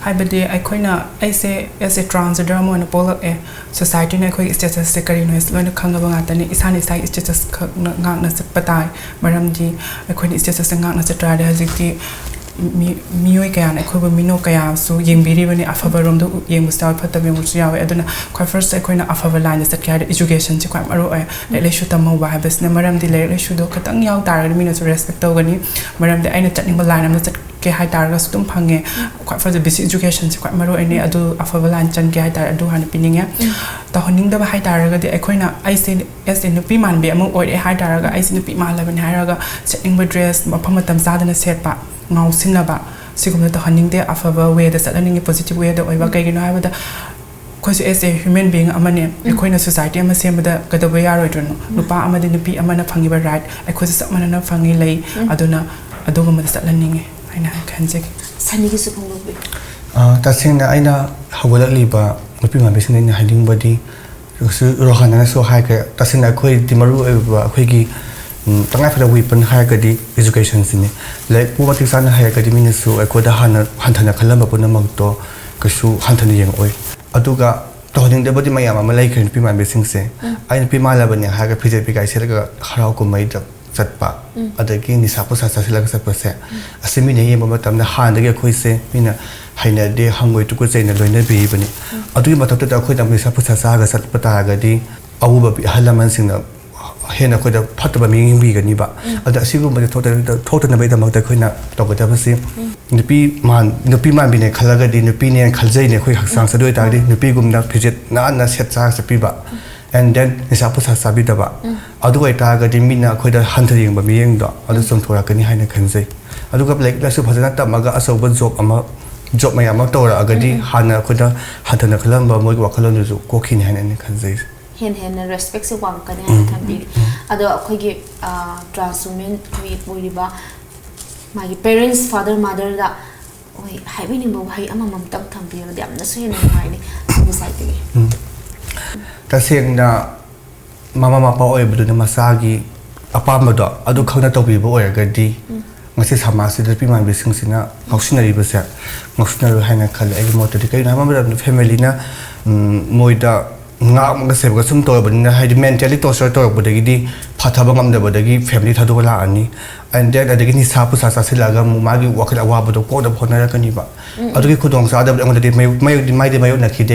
ꯍꯥꯏꯕꯗꯤ ꯑꯩꯈꯣꯏꯅ ꯑꯩꯁꯦ ꯑꯦꯁ ꯑꯦ ꯇ꯭ꯔꯥꯟꯁꯖꯦꯟꯗꯔ ꯑꯃ ꯑꯣꯏꯅ ꯄꯣꯛꯂꯛꯑꯦ ꯁꯣꯁꯥꯏꯇꯤꯅ ꯑꯩꯈꯣꯏꯒꯤ ꯁ꯭ꯇꯦꯇꯁꯁꯦ ꯀꯔꯤꯅꯣ ꯍꯥꯏꯁꯦ ꯂꯣꯏꯅ ꯈꯪꯉꯕ ꯉꯥꯛꯇꯅꯤ ꯏꯁꯥꯅ ꯏꯁꯥꯒꯤ ꯁ꯭ꯇꯦꯇꯁ ꯈꯛꯅ ꯉꯥꯛꯅ ꯆꯠꯄ ꯇꯥꯏ ꯃꯔꯝꯗꯤ ꯑꯩꯈꯣꯏꯅ ꯁ꯭ꯇꯦꯇꯁꯁꯦ ꯉꯥꯛꯅ ꯆꯠꯇ꯭ꯔꯗꯤ ꯍꯧꯖꯤꯛꯇꯤ ꯃꯤꯑꯣꯏ ꯀꯌꯥꯅ ꯑꯩꯈꯣꯏꯕꯨ ꯃꯤꯅꯣꯛ ꯀꯌꯥꯁꯨ ꯌꯦꯡꯕꯤꯔꯤꯕꯅꯤ ꯑꯐꯕꯔꯣꯝꯗ ꯌꯦꯡꯕꯁꯨ ꯌꯥꯎꯏ ꯐꯠꯇꯕ ꯌꯦꯡꯕꯁꯨ ꯌꯥꯎꯏ ꯑꯗꯨꯅ ꯈ꯭ꯋꯥꯏ ꯐꯥꯔꯁꯇ ꯑꯩꯈꯣꯏꯅ ꯑꯐꯕ ꯂꯥꯏꯟꯗ ꯆꯠꯀꯦ ꯍꯥꯏꯔꯗꯤ ꯏꯖꯨꯀꯦꯁꯟꯁꯦ ꯈ꯭ꯋꯥꯏ ꯃꯔꯨ ꯑꯣꯏ ꯂꯥꯏꯔꯤꯛ ꯂꯥꯏꯁꯨ ꯇꯝꯍꯧꯕ ꯍꯥꯏꯕꯁꯤꯅ ꯃꯔꯝꯗꯤ ꯂꯥꯏꯔꯤꯛ ꯂꯥꯏꯁꯨꯗꯣ ꯈꯤꯇꯪ ꯌꯥꯎ ꯇꯥꯔꯒꯗꯤ ꯃꯤꯅꯁꯨ ꯔꯦꯁꯄꯦꯛ ꯇꯧꯒꯅꯤ ꯃꯔꯝꯗꯤ ꯑꯩꯅ ꯆꯠꯅꯤꯡꯕ ꯂꯥꯏꯟ ꯑꯃꯗ ꯆꯠꯀꯦ ꯍꯥꯏꯇꯥꯔꯒꯁꯨ ꯑꯗꯨꯝ ꯐꯪꯉꯦ ꯈ꯭ꯋꯥꯏ ꯐꯥꯔꯁꯇ ꯕꯦꯁꯤꯛ ꯏꯖꯨꯀꯦꯁꯟꯁꯦ ꯈ꯭ꯋꯥꯏ ꯃꯔꯨ ꯑꯣꯏꯅꯤ ꯑꯗꯨ ꯑꯐꯕ ꯂꯥꯏꯟ ꯆꯪꯒꯦ ꯍꯥꯏꯇꯥꯔꯦ ꯑꯗꯨ ꯍꯥꯟꯅ ꯄꯤꯅꯤꯡꯉꯦ ꯇꯧꯍꯟꯅꯤꯡꯗꯕ ꯍꯥꯏꯇꯥꯔꯒꯗꯤ ꯑꯩꯈꯣꯏꯅ ꯑꯩꯁꯦ ꯑꯦꯁ ꯑꯦ ꯅꯨꯄꯤ ꯃꯥꯟꯕꯤ ꯑꯃ ꯑꯣꯏꯔꯦ ꯍꯥꯏꯇꯥꯔꯒ ꯑꯩꯁꯦ ꯅꯨꯄꯤ ꯃꯥꯜꯂꯕꯅꯤ ꯍꯥꯏꯔꯒ ꯁꯦꯠꯅꯤꯡꯕ ꯗ꯭ꯔꯦꯁ ꯃꯐꯝ ꯃꯇꯝ ꯆꯥꯗꯅ ꯁꯦꯠꯄ ꯉꯥꯎꯁꯤꯟꯅꯕ सिगुम तहनिंगदे अफब वेद चलनिंग पॉजिटिव वेद ओइबा कइगिनो हाबदा खोज एस ए ह्यूमन बीइंग अमने एखोइना सोसाइटी अमा सेमबदा कदबो यारोइद्रनो नुपा अमदि नुपी अमना फंगिबा राइट एखोज सबमनना फंगी लई अदुना अदुगमदा चलनिंगे आइना खनजे सनिगि सुखंगबे तसिंगना आइना हगोललिबा नुपी माबेसिंगना हाइदिंगबदी रोहाना सो हाइके तसिंगना खोइ दिमरु ओइबा खोइगी तंगा फरा वेपन हायगदी एजुकेशन सिने लाइक पोवर्टी सान हायगदी मिनसु अकोदा हंथना खलम पुना मगतो कसु हंथना यंग ओय अदुगा तोहनिंग देबदी मयाम अमा लाइक पि मान बेसिंग से आइन पि मालाबने हागा फिजे पि गाइसे लगा हराव को मई द चटपा अदगी निसापो सा ससिलग सपसे असिमि ने येम मतमना हानदगे खोइसे मिना हाइना दे हंगोय तुको चैना लोइना बिबनी अदुगी मतत खोइ दम निसापो सा सागा सतपता गदी अवुबा हलमन सिंगना हेना खोदा फटबा मिंग बिगनी बा अदा सिगुम थोटना बेदमक खोइना तगदबसि नुपी मान बिने खलगदी नुपी ने खलजैने खोइ हक्सांग सदोय तागदी नुपी गुमना फिजिट ना सेटसा सपिबा एंड देन निसापु साबिदबा अदुगै तागदी मिना खोइदा हंथरिंग बा मियेंग दो अदु समथोराकनी हाइना खनजै अदुगा लाइक लासु फजना तमगा असौबन जॉब मयाम तोरा अगदी हाना खोइदा हंथना खलंबा मोइ वखलनु कोखिन हाइना खनजै हेन रेस्पेक्ट से वाम कने हान थंबीरी अदो अखोगी ट्रांसवुमेन वी बोरिबा मागी पेरेंट्स फादर मदर दा ओय हाइबिनी बो हाइ अमा ममतक थंबीरो यामना सु हेन नाइनी बिसाइतगी तसेंगना मामा मापा ओइबदुना मसागी अपामदो अदु खंगना तौबिबो ओयगदी ngasi samasi da pi man bising sina ngausinari basa ngausinari haina khal ai motadi kai na ma family na moida nga ma se ga sum to bani haidi mentally torture to bodagi phathaba ngamdabadagi family thadu la ani and then adagi ni sapu sa silaga mu magi wakal awabado ko da phona kani ba adugi khudong sa da ngode mai na khide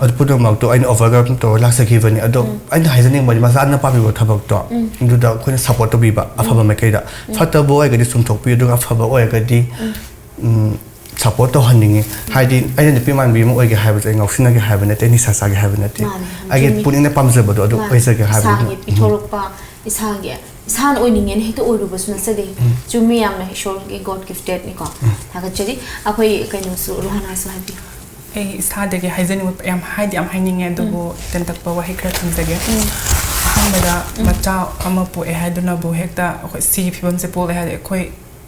adu pudo mak to ain overga to la saki bani ado ain haizaning bani masa na pabi thabak to indu da khona support to biba afaba mai kai da phatabo ai gadi sum thokpi adu afaba oi gadi support to haningi haidi aina ni piman bi mo oige haibas ai ngausina ge haibana te ni sasa ge haibana te age punina pamjabado adu oisa ge haibana sangi pitorokpa isage san oiningen hekto oirubasu nasade chumi yamna ishor ge god gifted ni ko thaga chari akoi kaino su rohana su habi ai sadege haizani yam haidi am haininge dubo tentakpa wa hekra thamjage hamada macha ama po e haiduna bo hekta si phibam se pol e haide khoi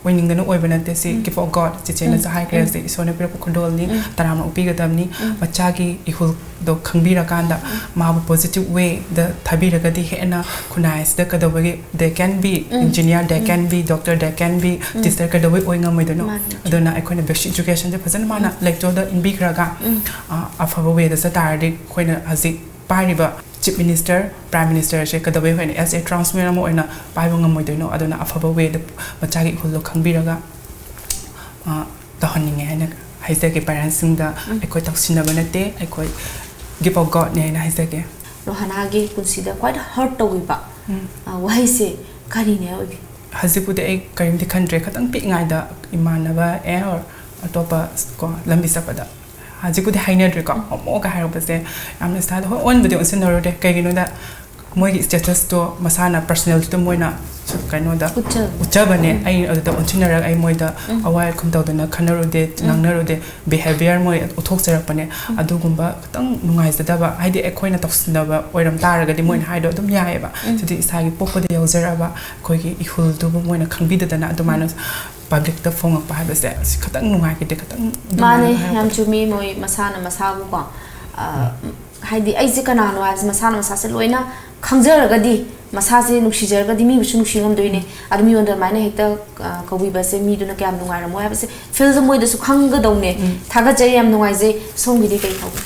winning the oibanate si give of god chichena sa high class the isona pira control ni taram upi gadamni bachagi ihul do khangbira kanda ma positive way the thabira gadi hena khunais the kadawagi they can be engineer they can be doctor they can be teacher kadawi oinga moidono adona ekhoina basic education je phajana mana lecture the in big raga afaba way the satardi khoina hazi pariba chief minister prime minister she kadabai hoina as a transfer mo oina paiba ngamoidoino aduna afaba way the bachagi hullo khangbiraga tahaninge haina haisake parents singa ekoi taksinaba nate ekoi give of god ne haina haisake rohana ge kunsida quite hurt to wiba why say kari ne obi hazipude ek karim di country khatang pi ngai da imanaba or atopa ko lambi sapada हाजिकुदे हाइनद्रे को मोगा हारबसे यामने स्टाइल हो ओन बदे ओनसिनरोदे कइगिनो दा मोइगी स्टेटस तो मसाना पर्सनल तो मोइना कइनो दा उच्चबने आई अदो ओनसिनरग आई मोइदा अवाय खुमतौदना खनरोदे नांगनरोदे बिहेवियर मोइ उथोक्सरपने अदुगुंबा खतंग नुंगाइजदबा हाइदे एखोइना तक्सिनबा ओइरम तारगदि मोइन हाइदो दुम यायबा सिदि इसागी पोपदे यौजरबा खोइगी इहुल दुबु Moina खंबिददना अदुमाना public the phone pa habase khatang nungai ke de khatang mane yam chumi moi masana masabu ko haidi ai ji kana no as masana masa se loina khangjaragadi ꯃꯁꯥꯁꯦ ꯅꯨꯡꯁꯤꯖꯔꯒꯗꯤ ꯃꯤꯕꯨꯁꯨ ꯅꯨꯡꯁꯤꯉꯝꯗꯣꯏꯅꯦ ꯑꯗꯨ ꯃꯤꯉꯣꯟꯗ ꯑꯗꯨꯃꯥꯏꯅ ꯍꯦꯛꯇ ꯀꯧꯕꯤꯕꯁꯦ ꯃꯤꯗꯨꯅ ꯀꯌꯥꯝ ꯅꯨꯡꯉꯥꯏꯔꯝꯃꯣꯏ ꯍꯥꯏꯕꯁꯦ ꯐꯤꯜꯗ ꯃꯣꯏꯗꯁꯨ ꯈꯪꯒꯗꯧꯅꯦ ꯊꯥꯒꯠꯆꯔꯤ ꯌꯥꯝ ꯅꯨꯡꯉꯥꯏꯖꯩ ꯁꯣꯝꯒꯤꯗꯤ ꯀꯩ ꯇꯧꯒꯦ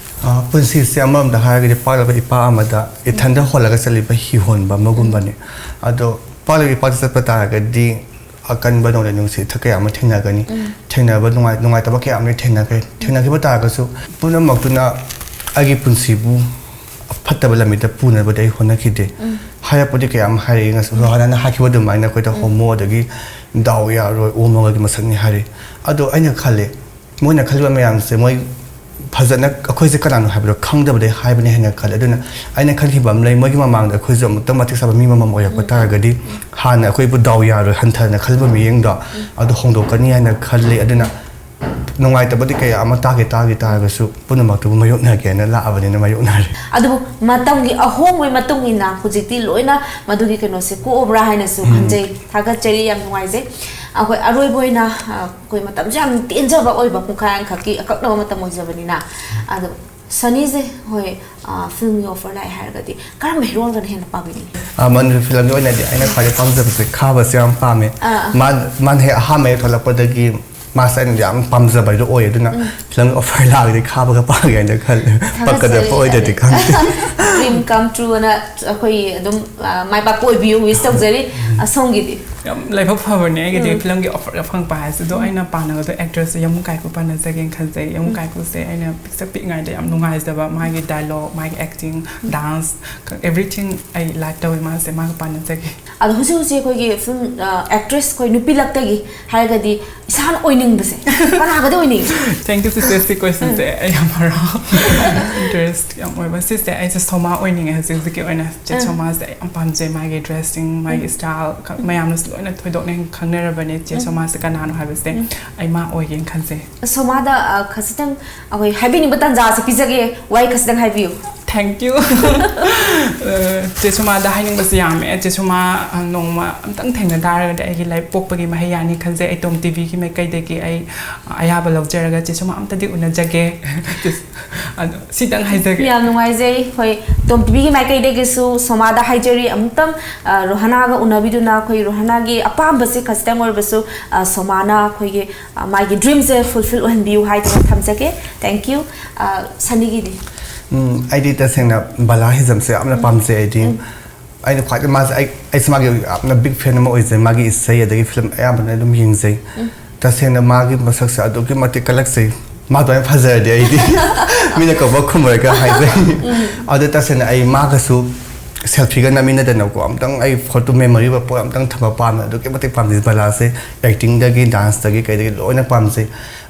ꯄꯨꯟꯁꯤꯁꯦ ꯑꯃꯔꯣꯝꯗ ꯍꯥꯏꯔꯒꯗꯤ ꯄꯥꯛꯂꯕ ꯏꯄꯥ ꯑꯃꯗ ꯏꯊꯟꯗ ꯍꯣꯜꯂꯒ ꯆꯠꯂꯤꯕ ꯍꯤꯍꯣꯟꯕ ꯑꯃꯒꯨꯝꯕꯅꯤ ꯑꯗꯣ ꯄꯥꯛꯂꯕ ꯏꯄꯥꯗ ꯆꯠꯄ ꯇꯥꯔꯒꯗꯤ ꯑꯀꯟꯕ ꯅꯣꯡꯂꯩ ꯅꯨꯡꯁꯤꯠ ꯀꯌꯥ ꯑꯃ ꯊꯦꯡꯅꯒꯅꯤ ꯊꯦꯡꯅꯕ ꯅꯨꯡꯉꯥꯏꯇꯕ ꯀꯌా ꯑꯃ ꯊꯦꯡꯅꯈꯤꯕ ꯇꯥꯔꯒꯁꯨ ꯄꯨꯝꯅꯃꯛꯇꯨꯅ ꯑꯩꯒꯤ ꯄꯨꯟꯁꯤꯕꯨ ꯐꯠꯇꯕ ꯂꯝꯕꯤꯗ ꯄꯨꯅꯕꯗꯤ ꯑꯩ ꯍꯣꯠꯅꯈꯤꯗꯦ ꯍꯥꯏꯔꯛꯄꯗꯤ ꯀꯌꯥ ꯑꯃ ꯍꯥꯏꯔꯛꯏ ꯉꯁꯤ ꯍꯥꯟꯅ ꯍꯥꯏꯈꯤꯕ ꯑꯗꯨꯃꯥꯏꯅ ꯑꯩꯈꯣꯏꯗ ꯍꯣꯃꯣ ꯑꯗꯒꯤ ꯗꯥꯎ ꯌꯥꯔꯣꯏ ꯑꯣꯃꯒꯤ ꯃꯁꯛꯅꯤ ꯍꯥꯏꯔꯤ ꯑꯗꯣ ꯑꯩꯅ ꯈꯜꯂꯦ ꯃꯣꯏꯅ ꯈꯜꯂꯤꯕ ꯃꯌꯥꯝꯁꯦ ꯃꯣꯏ ꯐꯖꯅ ꯑꯩꯈꯣꯏꯁꯦ ꯀꯅꯥꯅꯣ ꯍꯥꯏꯕꯗꯣ ꯈꯪꯗꯕꯗꯩ ꯍꯥꯏꯕꯅꯤ ꯍꯥꯏꯅ ꯈꯜꯂꯦ ꯑꯗꯨꯅ ꯑꯩꯅ ꯈꯟꯈꯤꯕ ꯑꯃ ꯂꯩ ꯃꯣꯏꯒꯤ ꯃꯃꯥꯡꯗ ꯑꯩꯈꯣꯏꯁꯨ ꯑꯃꯨꯛꯇꯪ ꯃꯇꯤꯛ ꯆꯥꯕ ꯃꯤ ꯑꯃꯃꯝ ꯑꯣꯏꯔꯛꯄ ꯇꯥꯔꯒꯗꯤ ꯍꯥꯟꯅ ꯑꯩꯈꯣꯏꯕꯨ ꯗꯥꯎ ꯌꯥꯔꯣꯏ ꯍꯟꯊꯅ ꯈꯜꯂꯤꯕ ꯃꯤꯠꯌꯦꯡꯗꯣ ꯑꯗꯨ ꯍꯣꯡꯗꯣꯛꯀꯅꯤ ꯍꯥꯏꯅ ꯈꯜꯂꯤ ꯑꯗꯨꯅ ꯅꯨꯡꯉꯥꯏꯇꯕꯗꯤ ꯀꯌꯥ ꯑꯃ ꯇꯥꯒꯦ ꯇꯥꯔꯒꯁꯨ ꯄꯨꯝꯅꯃꯛꯇꯨꯕꯨ ꯃꯥꯌꯣꯛꯅꯒꯦꯅ ꯂꯥꯛꯑꯕꯅꯤꯅ ꯃꯥꯌꯣꯛꯅꯔꯦ ꯑꯗꯨꯕꯨ ꯃꯇꯝꯒꯤ ꯑꯍꯣꯡꯕꯒꯤ ꯃꯇꯨꯡ ꯏꯟꯅ ꯍꯧꯖꯤꯛꯇꯤ ꯂꯣꯏꯅ ꯃꯗꯨꯒꯤ ꯀꯩꯅꯣꯁꯦ ꯀꯣꯛꯑꯕ꯭ꯔꯥ ꯍꯥꯏꯅꯁꯨ ꯈꯟꯖꯩ ꯊꯥꯒꯠꯆꯔꯤ ꯌꯥꯝ ꯅꯨꯡꯉꯥꯏꯖꯩ ꯑꯩꯈꯣꯏ ꯑꯔꯣꯏꯕ ꯑꯣꯏꯅ ꯑꯩꯈꯣꯏ ꯃꯇꯝꯁꯦ ꯌꯥꯝ ꯇꯦꯟꯖꯕ ꯑꯣꯏꯕ ꯄꯨꯡꯈꯥꯏ ꯑꯃꯈꯛꯀꯤ ꯑꯀꯛꯅꯕ ꯃꯇꯝ ꯑꯣꯏꯖꯕꯅꯤꯅ ꯑꯗꯣ ꯁꯅꯤꯁꯦ ꯍꯣꯏ ꯐꯤल्मꯒꯤ ꯑꯣꯐꯔ ꯂꯥꯛꯑꯦ ꯍꯥꯏꯔꯒꯗꯤ ꯀꯔꯝꯕ ꯍꯤꯔꯣꯒꯅ ꯍꯦꯟꯅ ꯄꯥꯝꯕꯤꯅꯤ ꯃꯅꯤꯄꯨꯔ ꯐꯤꯂꯝꯒꯤ ꯑꯣꯏꯅꯗꯤ ꯑꯩꯅ ꯈ꯭ꯋꯥꯏꯗꯩ ꯄꯥꯝꯖꯕꯁꯦ ꯈꯥꯕꯁꯦ ꯌꯥꯝ ꯄꯥꯝꯃꯦ ꯃꯥꯅ ꯍꯦꯛ ꯑꯍꯥꯟꯕ ꯍꯦꯛ ꯊꯣꯛꯂꯛꯄꯗꯒꯤ ꯃꯥꯁꯦ ꯑꯩꯅ ꯌꯥꯝ ꯄꯥꯝꯖꯕ ꯍꯥꯏꯗꯣ ꯑꯣꯏ ꯑꯗꯨꯅ ꯐꯤꯂꯝꯒꯤ ꯑꯣꯐꯔ ꯂꯥꯛꯑꯒꯗꯤ ꯈꯥꯕꯒ ꯄꯥꯒꯦ ꯍꯥꯏꯅ ꯈꯜꯂꯦ ꯄꯛꯀꯗꯕ ꯑꯣꯏꯗ꯭ꯔꯗꯤ ꯈꯪꯗꯦ ꯗ꯭ꯔꯤꯝ ꯀꯝ ꯇ꯭ꯔꯨ ꯑꯅ ꯑꯩꯈꯣꯏ ꯑꯗꯨꯝ ꯃꯥꯏ ꯄꯥꯛꯄ ꯑꯣꯏꯕꯤꯌꯨ ꯋꯤꯁ ꯇꯧꯖꯔꯤ ꯁꯣꯝꯒꯤꯗꯤ ꯌꯥꯝ ꯂꯥꯏꯕꯛ ꯐꯕꯅꯦ ꯑꯩꯒꯤꯗꯤ ꯐꯤꯂꯝꯒꯤ ꯑꯣꯐꯔꯒ ꯐꯪꯕ ꯍꯥꯏꯁꯤꯗꯣ ꯑꯩꯅ ꯄꯥꯅꯕꯗꯣ ꯑꯦꯛꯇ꯭ꯔꯦꯁꯁꯦ ꯌꯥꯃꯨ ꯀꯥꯏꯀꯨ ꯄꯥꯅꯖꯒꯦꯅ ꯈꯟꯖꯩ ꯌꯥꯃꯨ ꯀꯥꯏꯀꯨꯁꯦ ꯑꯩꯅ ꯄꯤꯛꯏꯉꯩꯗ ꯌꯥꯝ ꯅꯨꯡꯉꯥꯏꯖꯕ ꯃꯥꯒꯤ ꯗꯥꯏꯂꯣഗ് ꯃꯥꯒꯤ ꯑꯦꯛꯇꯤꯡ ꯗꯥꯟꯁ ꯑꯦꯚ꯭ꯔꯤꯊꯤꯡ ꯑꯩ ꯂꯥꯏꯛ ꯇꯧꯋꯤ ꯃꯥꯁꯦ ꯃꯥꯒ ꯄꯥꯅꯖꯒꯦ ꯑꯗꯣ ꯍꯧꯖꯤꯛ ꯍꯧꯖꯤꯛ ꯑꯩꯈꯣꯏꯒꯤ ꯐꯤल्म ꯑꯦꯛꯇ꯭ꯔꯦꯁ ꯑꯩꯈꯣꯏ ꯅꯨꯄꯤ ꯂꯛꯇꯒꯤ ꯍꯥꯏꯔꯒꯗꯤ ꯏꯁꯥꯅ ꯑꯣꯏꯅꯤꯡꯕꯁꯦ ꯀꯅꯥꯒꯗꯤ ꯑꯣꯏꯅꯤꯡꯉꯤ ꯊꯦꯡꯛ ꯌꯨ ꯁꯤꯁꯇꯔ ꯁꯤ ꯀꯣꯏꯁꯟꯁꯦ ꯑꯩ ꯌꯥꯝ ꯍꯔꯥꯎ ꯏꯟꯇꯔꯦꯁ ꯌꯥꯝ ꯑꯣꯏꯕ ꯁꯤꯁꯦ ꯑꯩꯁꯦ ꯁꯣꯃꯥ ꯑꯣꯏꯅꯤꯡꯉꯦ ꯍꯧꯖꯤꯛꯀꯤ ꯑꯣꯏꯅ ꯆꯦ ꯁꯣꯃꯥꯁꯦ ꯑꯩ ꯌꯥꯝ ꯄꯥꯝꯖꯩ ꯃꯥꯒꯤ ꯗ꯭ꯔꯦꯁꯤꯡ ꯃꯥꯒꯤ ꯁ꯭ꯇꯥꯏꯜ ꯃꯌꯥꯝꯅꯁꯨ ꯂꯣꯏꯅ ꯊꯣꯏꯗꯣꯛꯅ ꯈꯪꯅꯔꯕꯅꯦ ꯆꯦ ꯁꯣꯃꯥꯁꯦ ꯀꯅꯥꯅꯣ ꯍꯥꯏꯕꯁꯦ ꯑꯩ ꯃꯥ ꯑꯣꯏꯒꯦꯅ ꯈꯟꯖꯩ ꯁꯣꯃꯥꯗ ꯈꯖꯤꯛꯇꯪ ꯑꯩꯈꯣꯏ ꯍꯥꯏꯕꯤꯅꯤꯡꯕ ꯇꯥꯟꯖꯥꯁꯦ ꯄꯤꯖꯒꯦ ꯋꯥꯍꯩ ꯈꯖꯤꯛꯇꯪ ꯍꯥꯏꯕꯤꯌꯨ ꯊꯦꯡꯛ ꯌꯨ ꯆꯦ ꯁꯣꯃꯥꯗ ꯍꯥꯏꯅꯤꯡꯕꯁꯦ ꯌꯥꯝꯃꯦ ꯆꯦ ꯁꯣꯃꯥ ꯅꯣꯡꯃ ꯑꯝꯇꯪ ꯊꯦꯡꯅ ꯇꯥꯔꯒꯗꯤ ꯑꯩꯒꯤ ꯂꯥꯏꯐ ꯄꯣꯛꯄꯒꯤ ꯃꯍꯩ ꯌꯥꯅꯤ ꯈꯟꯖꯩ ꯑꯩ ꯇꯣꯝ ꯇꯤꯚꯤꯒꯤ ꯃꯥꯏꯀꯩꯗꯒꯤ ꯑꯩ ꯑꯌꯥꯕ ꯂꯧꯖꯔꯒ ꯆꯦ ꯁꯣꯃꯥ ꯑꯝꯇꯗꯤ ꯎꯅꯖꯒꯦ ꯑꯗꯣ ꯁꯤꯇꯪ ꯍꯥꯏꯖꯒꯦ ꯌꯥꯝ ꯅꯨꯡꯉꯥꯏꯖꯩ ꯍꯣꯏ ꯇꯣꯝ ꯇꯤꯚꯤꯒꯤ ꯃꯥꯏꯀꯩꯗꯒꯤꯁꯨ ꯁꯣꯃꯥꯗ ꯍꯥꯏꯖꯔꯤ ꯑꯃꯨꯛꯇꯪ ꯔꯣꯍꯅꯥꯒ ꯎꯅꯕꯤꯗꯨꯅ ꯑꯩꯈꯣꯏ ꯔꯣꯍꯅꯥꯒꯤ ꯑꯄꯥꯝꯕꯁꯦ ꯈꯖꯤꯛꯇꯪ ꯑꯣꯏꯔꯕꯁꯨ ꯁꯣꯃꯥꯅ ꯑꯩꯈꯣꯏꯒꯤ ꯃꯥꯒꯤ ꯗ꯭ꯔꯤꯝꯁꯦ ꯐꯨꯜꯐꯤꯜ ꯑꯣꯏꯍꯟꯕꯤꯌꯨ ꯍꯥꯏꯗꯨꯅ ꯊꯝꯖꯒꯦ ꯊꯦꯡꯛ ꯌꯨ ꯁꯅꯤꯒꯤꯗꯤ ꯑꯩꯗꯤ ꯇꯁꯦꯡꯅ ꯕꯂꯥ ꯍꯤꯖꯝꯁꯦ ꯌꯥꯝꯅ ꯄꯥꯝꯖꯩ ꯑꯩꯗꯤ ꯑꯩꯅ ꯈ꯭ꯋꯥꯏꯗꯒꯤ ꯃꯥꯁꯦ ꯑꯩꯁꯦ ꯃꯥꯒꯤ ꯌꯥꯝꯅ ꯕꯤగ్ ꯐꯦꯟ ꯑꯃ ꯑꯣꯏꯖꯩ ꯃꯥꯒꯤ ꯏꯁꯩ ꯑꯗꯒꯤ ꯐꯤꯂꯝ ꯑꯌꯥꯝꯕꯅ ꯑꯗꯨꯝ ꯌꯦꯡꯖꯩ ꯇꯁꯦꯡꯅ ꯃꯥꯒꯤ ꯃꯁꯛꯁꯦ ꯑꯗꯨꯛꯀꯤ ꯃꯇꯤꯛ ꯀꯜꯂꯛꯆꯩ ꯃꯥꯗꯣ ꯌꯥꯝ ꯐꯖꯔꯗꯤ ꯑꯩꯗꯤ ꯃꯤꯅ ꯀꯧꯕ ꯈꯨꯝꯃꯔꯒ ꯍꯥꯏꯖꯩ ꯑꯗꯨ ꯇꯁꯦꯡꯅ ꯑꯩ ꯃꯥꯒꯁꯨ ꯁꯦꯜꯐꯤꯒ ꯅꯝꯃꯤꯟꯅꯗꯅꯀꯣ ꯑꯝꯇꯪ ꯑꯩ ꯐꯣꯇꯣ ꯃꯦꯃꯣꯔꯤ ꯑꯣꯏꯕ ꯄꯣꯠ ꯑꯝꯇꯪ ꯊꯝꯕ ꯄꯥꯝꯃꯦ ꯑꯗꯨꯛꯀꯤ ꯃꯇꯤꯛ ꯄꯥꯝꯖꯩ ꯕꯂꯥꯁꯦ ꯑꯦꯛꯇꯤꯡꯗꯒꯤ ꯗꯥꯟꯁꯇꯒꯤ ꯀꯩꯗꯒꯤ ꯂꯣꯏꯅ ꯄꯥꯝꯖꯩ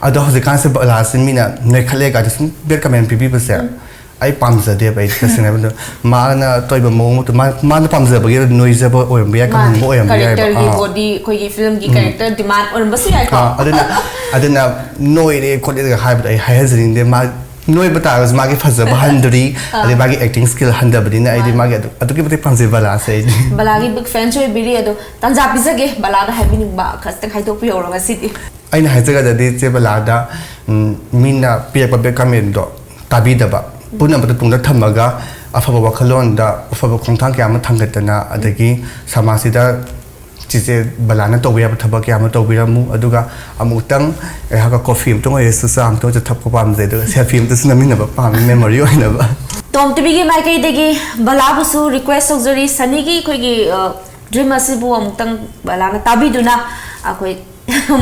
ꯑꯗꯣ ꯍꯧꯖꯤꯛꯀꯥꯟꯁꯦ ꯕꯂꯥꯁꯦ ꯃꯤꯅ ꯅꯣꯏꯈꯠꯂꯦꯒ ꯁꯨꯝ ꯕꯦꯗ ꯀꯃꯦꯟ ꯄꯤꯕꯤꯕꯁꯦ ꯑꯩ ꯄꯥꯝꯖꯗꯦꯕ ꯑꯩ ꯇꯁꯦꯡꯅ ꯍꯥꯏꯕꯗ ꯃꯥꯅ ꯇꯧꯔꯤꯕ ꯃꯑꯣꯡꯗꯣ ꯃꯥꯅ ꯄꯥꯝꯖꯕꯒꯤ ꯅꯣꯏꯖꯕ ꯑꯣꯏꯔꯝꯕ ꯌꯥꯏ ꯀꯪꯍꯟꯕ ꯑꯣꯏꯔꯝꯕ ꯌꯥꯏꯕ ꯀꯦꯔꯦꯛꯇꯔꯒꯤ ꯕꯣꯗꯤ ꯑꯩꯈꯣꯏꯒꯤ ꯐꯤल्मꯒꯤ ꯀꯦꯔꯦꯛꯇꯔ ꯗꯤꯃꯥꯟ ꯑꯣꯏꯔꯝꯕꯁꯨ ꯌꯥꯏꯀꯣ ꯑꯗꯨꯅ ꯅꯣꯏꯔꯦ ꯈꯣꯠꯂꯦꯒ ꯍꯥꯏꯕꯗꯣ ꯑꯩ ꯍꯥꯏꯍꯟꯖꯅꯤꯡꯗꯦ ꯃꯥ ꯅꯣꯏꯕ ꯇꯥꯔꯒꯁꯨ ꯃꯥꯒꯤ ꯐꯖꯕ ꯍꯟꯗ꯭ꯔꯤ ꯑꯗꯩ ꯃꯥꯒꯤ ꯑꯦꯛꯇꯤꯡ ꯁ꯭ꯀꯤꯜ ꯍꯟꯗꯕꯅꯤꯅ ꯑꯩꯗꯤ ꯃꯥꯒꯤ ꯑꯗꯨꯛꯀꯤ ꯃꯇꯤꯛ ꯄꯥꯝꯖꯩ ꯕꯂꯥꯁꯦ ꯑꯩꯗꯤ ꯕꯂꯥꯒꯤ ꯕꯤꯛ ꯐꯦꯟꯁ ꯑꯣꯏꯕꯤꯔꯤ ꯑꯗꯣ ꯇꯥꯟꯖꯥ ꯄꯤꯖꯒꯦ ꯕꯂꯥꯗ ꯍꯥꯏꯕꯤꯅꯤꯡꯕ ꯈꯖꯤꯛꯇꯪ ꯍꯥꯏꯗꯣꯛꯄꯤꯍꯧꯔꯣ ꯉꯁꯤꯗꯤ ꯑꯩꯅ ꯍꯥꯏꯖꯒꯗꯗꯤ ꯆꯦ ꯕꯂꯥꯗ ꯃꯤꯅ ꯄꯤꯔꯛꯄ ꯕꯦꯛ ꯀꯃꯦꯟꯗꯣ ꯇꯥꯕꯤꯗꯕ ꯄꯨꯝꯅꯃꯛꯇ ꯇꯨꯡꯗ ꯊꯝꯃꯒ ꯑꯐꯕ ꯋꯥꯈꯜꯂꯣꯟꯗ ꯑꯐꯕ ꯈꯣꯡꯊꯥꯡ ꯀꯌꯥ ꯑꯃ ꯊꯥꯡꯒꯠꯇꯅ ꯑꯗꯒꯤ ꯁꯃꯥꯖꯁꯤꯗ ꯆꯤꯆꯦ ꯕꯂꯥꯅ ꯇꯧꯕ ꯌꯥꯕ ꯊꯕꯛ ꯀꯌꯥ ꯑꯃ ꯇꯧꯕꯤꯔꯝꯃꯨ ꯑꯗꯨꯒ ꯑꯃꯨꯛꯇꯪ ꯑꯩꯍꯥꯛꯀ ꯀꯣꯐꯤ ꯑꯃꯇꯪ ꯑꯣꯏꯔꯁꯨ ꯆꯥ ꯑꯃꯇꯪ ꯑꯣꯏꯔꯁꯨ ꯊꯛꯄ ꯄꯥꯝꯖꯩ ꯑꯗꯨꯒ ꯁꯦꯜꯐꯤ ꯑꯃꯇꯁꯨ ꯅꯝꯃꯤꯟꯅꯕ ꯄꯥꯝꯃꯤ ꯃꯦꯃꯣꯔꯤ ꯑꯣꯏꯅꯕ ꯇꯣꯝ ꯇꯤꯚꯤꯒꯤ ꯃꯥꯏꯀꯩꯗꯒꯤ ꯕꯂꯥꯕꯨꯁꯨ ꯔꯤꯀ꯭ꯋꯦꯁ ꯇꯧꯖꯔꯤ ꯁꯅꯤꯒꯤ ꯑꯩꯈꯣꯏꯒꯤ ꯗ꯭ꯔꯤꯝ ꯑꯁꯤꯕꯨ ꯑꯃꯨꯛꯇꯪ ꯕꯂꯥꯅ ꯇꯥꯕꯤꯗꯨꯅ ꯑꯩꯈꯣꯏ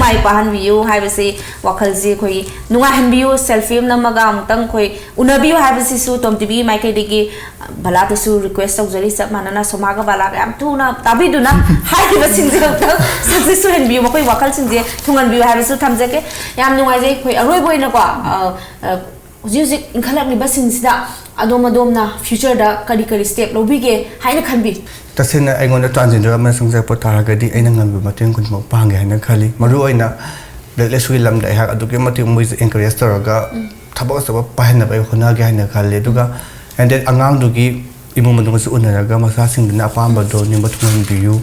ꯃꯥꯏ ꯄꯥꯍꯟꯕꯤꯌꯨ ꯍꯥꯏꯕꯁꯤ ꯋꯥꯈꯜꯁꯤ ꯑꯩꯈꯣꯏꯒꯤ ꯅꯨꯡꯉꯥꯏꯍꯟꯕꯤꯌꯨ ꯁꯦꯜꯐꯤ ꯑꯃ ꯅꯝꯃꯒ ꯑꯃꯨꯛꯇꯪ ꯑꯩꯈꯣꯏ ꯎꯅꯕꯤꯌꯨ ꯍꯥꯏꯕꯁꯤꯁꯨ ꯇꯣꯝ ꯇꯤꯚꯤꯒꯤ ꯃꯥꯏꯀꯩꯗꯒꯤ ꯕꯂꯥꯗꯁꯨ ꯔꯤꯀ꯭ꯋꯦꯁ ꯇꯧꯖꯔꯤ ꯆꯞ ꯃꯥꯟꯅꯅ ꯁꯣꯃꯥꯒ ꯕꯂꯥꯒ ꯌꯥꯝ ꯊꯨꯅ ꯇꯥꯕꯤꯗꯨꯅ ꯍꯥꯏꯔꯤꯕꯁꯤꯡꯁꯦ ꯑꯃꯨꯛꯇꯪ ꯁꯛꯁꯦꯁ ꯑꯣꯏꯍꯟꯕꯤꯌꯨ ꯃꯈꯣꯏ ꯋꯥꯈꯜꯁꯤꯡꯁꯦ ꯊꯨꯡꯍꯟꯕꯤꯌꯨ ꯍꯥꯏꯕꯁꯨ ꯊꯝꯖꯒꯦ ꯌꯥꯝ ꯅꯨꯡꯉꯥꯏꯖꯩ ꯑꯩꯈꯣꯏ ꯑꯔꯣꯏꯕ ꯑꯣꯏꯅꯀꯣ ꯍꯧꯖꯤꯛ ꯍꯧꯖꯤꯛ ꯏꯟꯈꯠꯂꯛꯂꯤꯕꯁꯤꯡꯁꯤꯗ ꯑꯗꯣꯝꯅ ꯐ꯭ꯌꯨꯆꯔꯗ ꯀꯔꯤ ꯀꯔꯤ ꯁ꯭ꯇꯦꯞ ꯂꯧꯕꯤꯒꯦ ꯍꯥꯏꯅ ꯈꯟꯕꯤ तसेना ऐगोंदा transgender Amna संगजाप तारगदि Anna ngangbu mateng kunmo pangge haina khali maru oina le sui lamda ha aduke mati moi encourage taraga thaba saba pahna bai hona ge haina khali duga and then angang dugi imu mandung su unaraga masa singdina apamba do nimba thun biu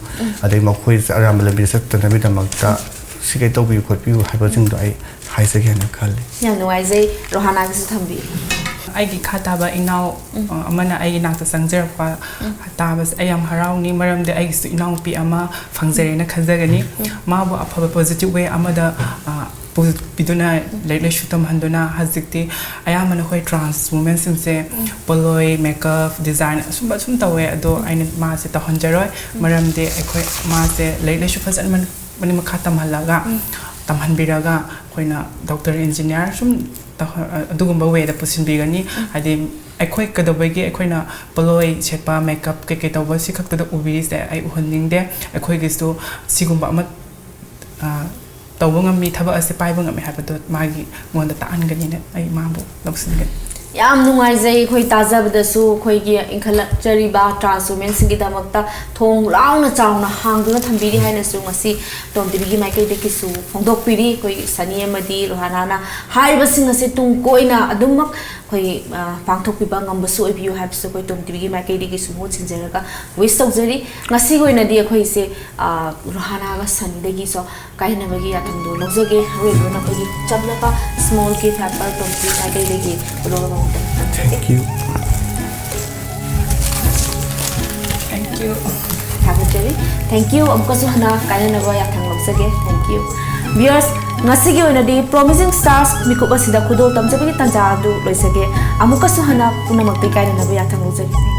adai makhoi aram lambi satna bi damakta sikai to bi khot biu haiba jing do ai haise ge haina khali ya nuai jai rohana gi su thambi ꯑꯩꯒꯤ ꯈꯥ ꯇꯥꯕ ꯏꯅꯥꯎ ꯑꯃꯅ ꯑꯩꯒꯤ ꯅꯥꯛꯇ ꯆꯪꯖꯔꯛꯄ ꯇꯥꯕꯁꯦ ꯑꯩ ꯌꯥꯝ ꯍꯔꯥꯎꯅꯤ ꯃꯔꯝꯗꯤ ꯑꯩꯒꯤꯁꯨ ꯏꯅꯥꯎꯅꯨꯄꯤ ꯑꯃ ꯐꯪꯖꯔꯦꯅ ꯈꯟꯖꯒꯅꯤ ꯃꯥꯕꯨ ꯑꯐꯕ ꯄꯣꯖꯤꯇꯤꯕ ꯋꯦ ꯑꯃꯗ ꯄꯤꯗꯨꯅ ꯂꯥꯏꯔꯤꯛ ꯂꯥꯏꯁꯨ ꯇꯝꯍꯟꯗꯨꯅ ꯍꯧꯖꯤꯛꯇꯤ ꯑꯌꯥꯝꯕꯅ ꯑꯩꯈꯣꯏ ꯇ꯭ꯔꯥꯟꯁ ꯋꯨꯃꯦꯟꯁꯤꯡꯁꯦ ꯄꯣꯂꯣꯏ ꯃꯦꯀꯞ ꯗꯤꯖꯥꯏꯟ ꯑꯁꯨꯝꯕ ꯁꯨꯝ ꯇꯧꯋꯦ ꯑꯗꯣ ꯑꯩꯅ ꯃꯥꯁꯦ ꯇꯧꯍꯟꯖꯔꯣꯏ ꯃꯔꯝꯗꯤ ꯑꯩꯈꯣꯏ ꯃꯥꯁꯦ ꯂꯥꯏꯔꯤꯛ ꯂꯥꯏꯁꯨ ꯐꯖꯅ ꯃꯅꯤꯡ ꯃꯈꯥ ꯇꯝꯍꯜꯂꯒ ꯇꯝꯍꯟꯕꯤꯔꯒ ꯑꯩꯈꯣꯏꯅ ꯗꯣꯛꯇꯔ ꯏꯟꯖꯤꯅꯤꯌꯥꯔ ꯁꯨꯝ ꯑꯗꯨꯒꯨꯝꯕ ꯋꯦꯗ ꯄꯨꯁꯤꯟꯕꯤꯒꯅꯤ ꯍꯥꯏꯗꯤ ꯑꯩꯈꯣꯏ ꯀꯩꯗꯧꯕꯒꯤ ꯑꯩꯈꯣꯏꯅ ꯄꯣꯂꯣꯏ ꯁꯦꯠꯄ ꯃꯦꯀꯞ ꯀꯩꯀꯩ ꯇꯧꯕ ꯁꯤ ꯈꯛꯇꯗ ꯎꯕꯤꯔꯤꯁꯦ ꯑꯩ ꯎꯍꯟꯅꯤꯡꯗꯦ ꯑꯩꯈꯣꯏꯒꯤꯁꯨ ꯁꯤꯒꯨꯝꯕ ꯑꯃ ꯇꯧꯕ ꯉꯝꯃꯤ ꯊꯕꯛ ꯑꯁꯤ ꯄꯥꯏꯕ ꯉꯝꯃꯤ ꯍꯥꯏꯕꯗꯣ ꯃꯥꯒꯤ ꯃꯉꯣꯟꯗ ꯇꯥꯛꯍꯟꯒꯅꯤꯅ ꯑꯩ ꯃꯥꯕꯨ ꯂꯧꯁꯤꯟꯒꯅꯤ ꯌꯥꯝ ꯅꯨꯡꯉꯥꯏꯖꯩ ꯑꯩꯈꯣꯏ ꯇꯥꯖꯕꯗꯁꯨ ꯑꯩꯈꯣꯏꯒꯤ ꯏꯟꯈꯠꯂꯛꯆꯔꯤꯕ ꯇ꯭ꯔꯥꯟꯁ ꯋꯨꯃꯦꯟꯁꯤꯡꯒꯤꯗꯃꯛꯇ ꯊꯣꯡ ꯂꯥꯎꯅ ꯆꯥꯎꯅ ꯍꯥꯡꯗꯨꯅ ꯊꯝꯕꯤꯔꯤ ꯍꯥꯏꯅꯁꯨ ꯉꯁꯤ ꯇꯣꯝ ꯇꯤꯚꯤꯒꯤ ꯃꯥꯏꯀꯩꯗꯒꯤꯁꯨ ꯐꯣꯡꯗꯣꯛꯄꯤꯔꯤ ꯑꯩꯈꯣꯏ ꯁꯅꯤ ꯑꯃꯗꯤ ꯔꯣꯍꯥꯅꯥꯅ ꯍꯥꯏꯔꯤꯕꯁꯤꯡ ꯑꯁꯤ ꯇꯨꯡ ꯀꯣꯏꯅ ꯑꯗꯨꯃꯛ ꯑꯩꯈꯣꯏ ꯄꯥꯡꯊꯣꯛꯄꯤꯕ ꯉꯝꯕꯁꯨ ꯑꯣꯏꯕꯤꯌꯨ ꯍꯥꯏꯕꯁꯨ ꯑꯩꯈꯣꯏ ꯇꯣꯝ ꯇꯤꯚꯤꯒꯤ ꯃꯥꯏꯀꯩꯗꯒꯤꯁꯨ ꯃꯍꯨꯠ ꯁꯤꯟꯖꯔꯒ ꯋꯤꯁ ꯇꯧꯖꯔꯤ ꯉꯁꯤꯒꯤ ꯑꯣꯏꯅꯗꯤ ꯑꯩꯈꯣꯏꯁꯦ ꯔꯣꯍꯥꯅꯥꯒ ꯁꯅꯤꯗꯒꯤꯁꯨ ꯀꯥꯏꯅꯕꯒꯤ ꯌꯥꯊꯪꯗꯣ ꯂꯧꯖꯒꯦ ꯑꯔꯣꯏꯕꯗ ꯑꯩꯈꯣꯏꯒꯤ ꯆꯝꯂꯕ ꯁ꯭ꯃꯣꯜ ꯒꯤꯐ ꯍꯦꯝꯄꯔ ꯇꯣꯝ ꯇꯤꯚꯤ ꯃꯥꯏꯀꯩꯗꯒꯤ Thank you. Thank you. Thank you. Amkasu hana kainanaba yathang lobsage. Thank you. Viewers, ngasigi oinadi Promising Stars mikup asida khudol tamjabagi tanja adu loisage. Amukasu hana punamakti kainanaba yathang lobsage.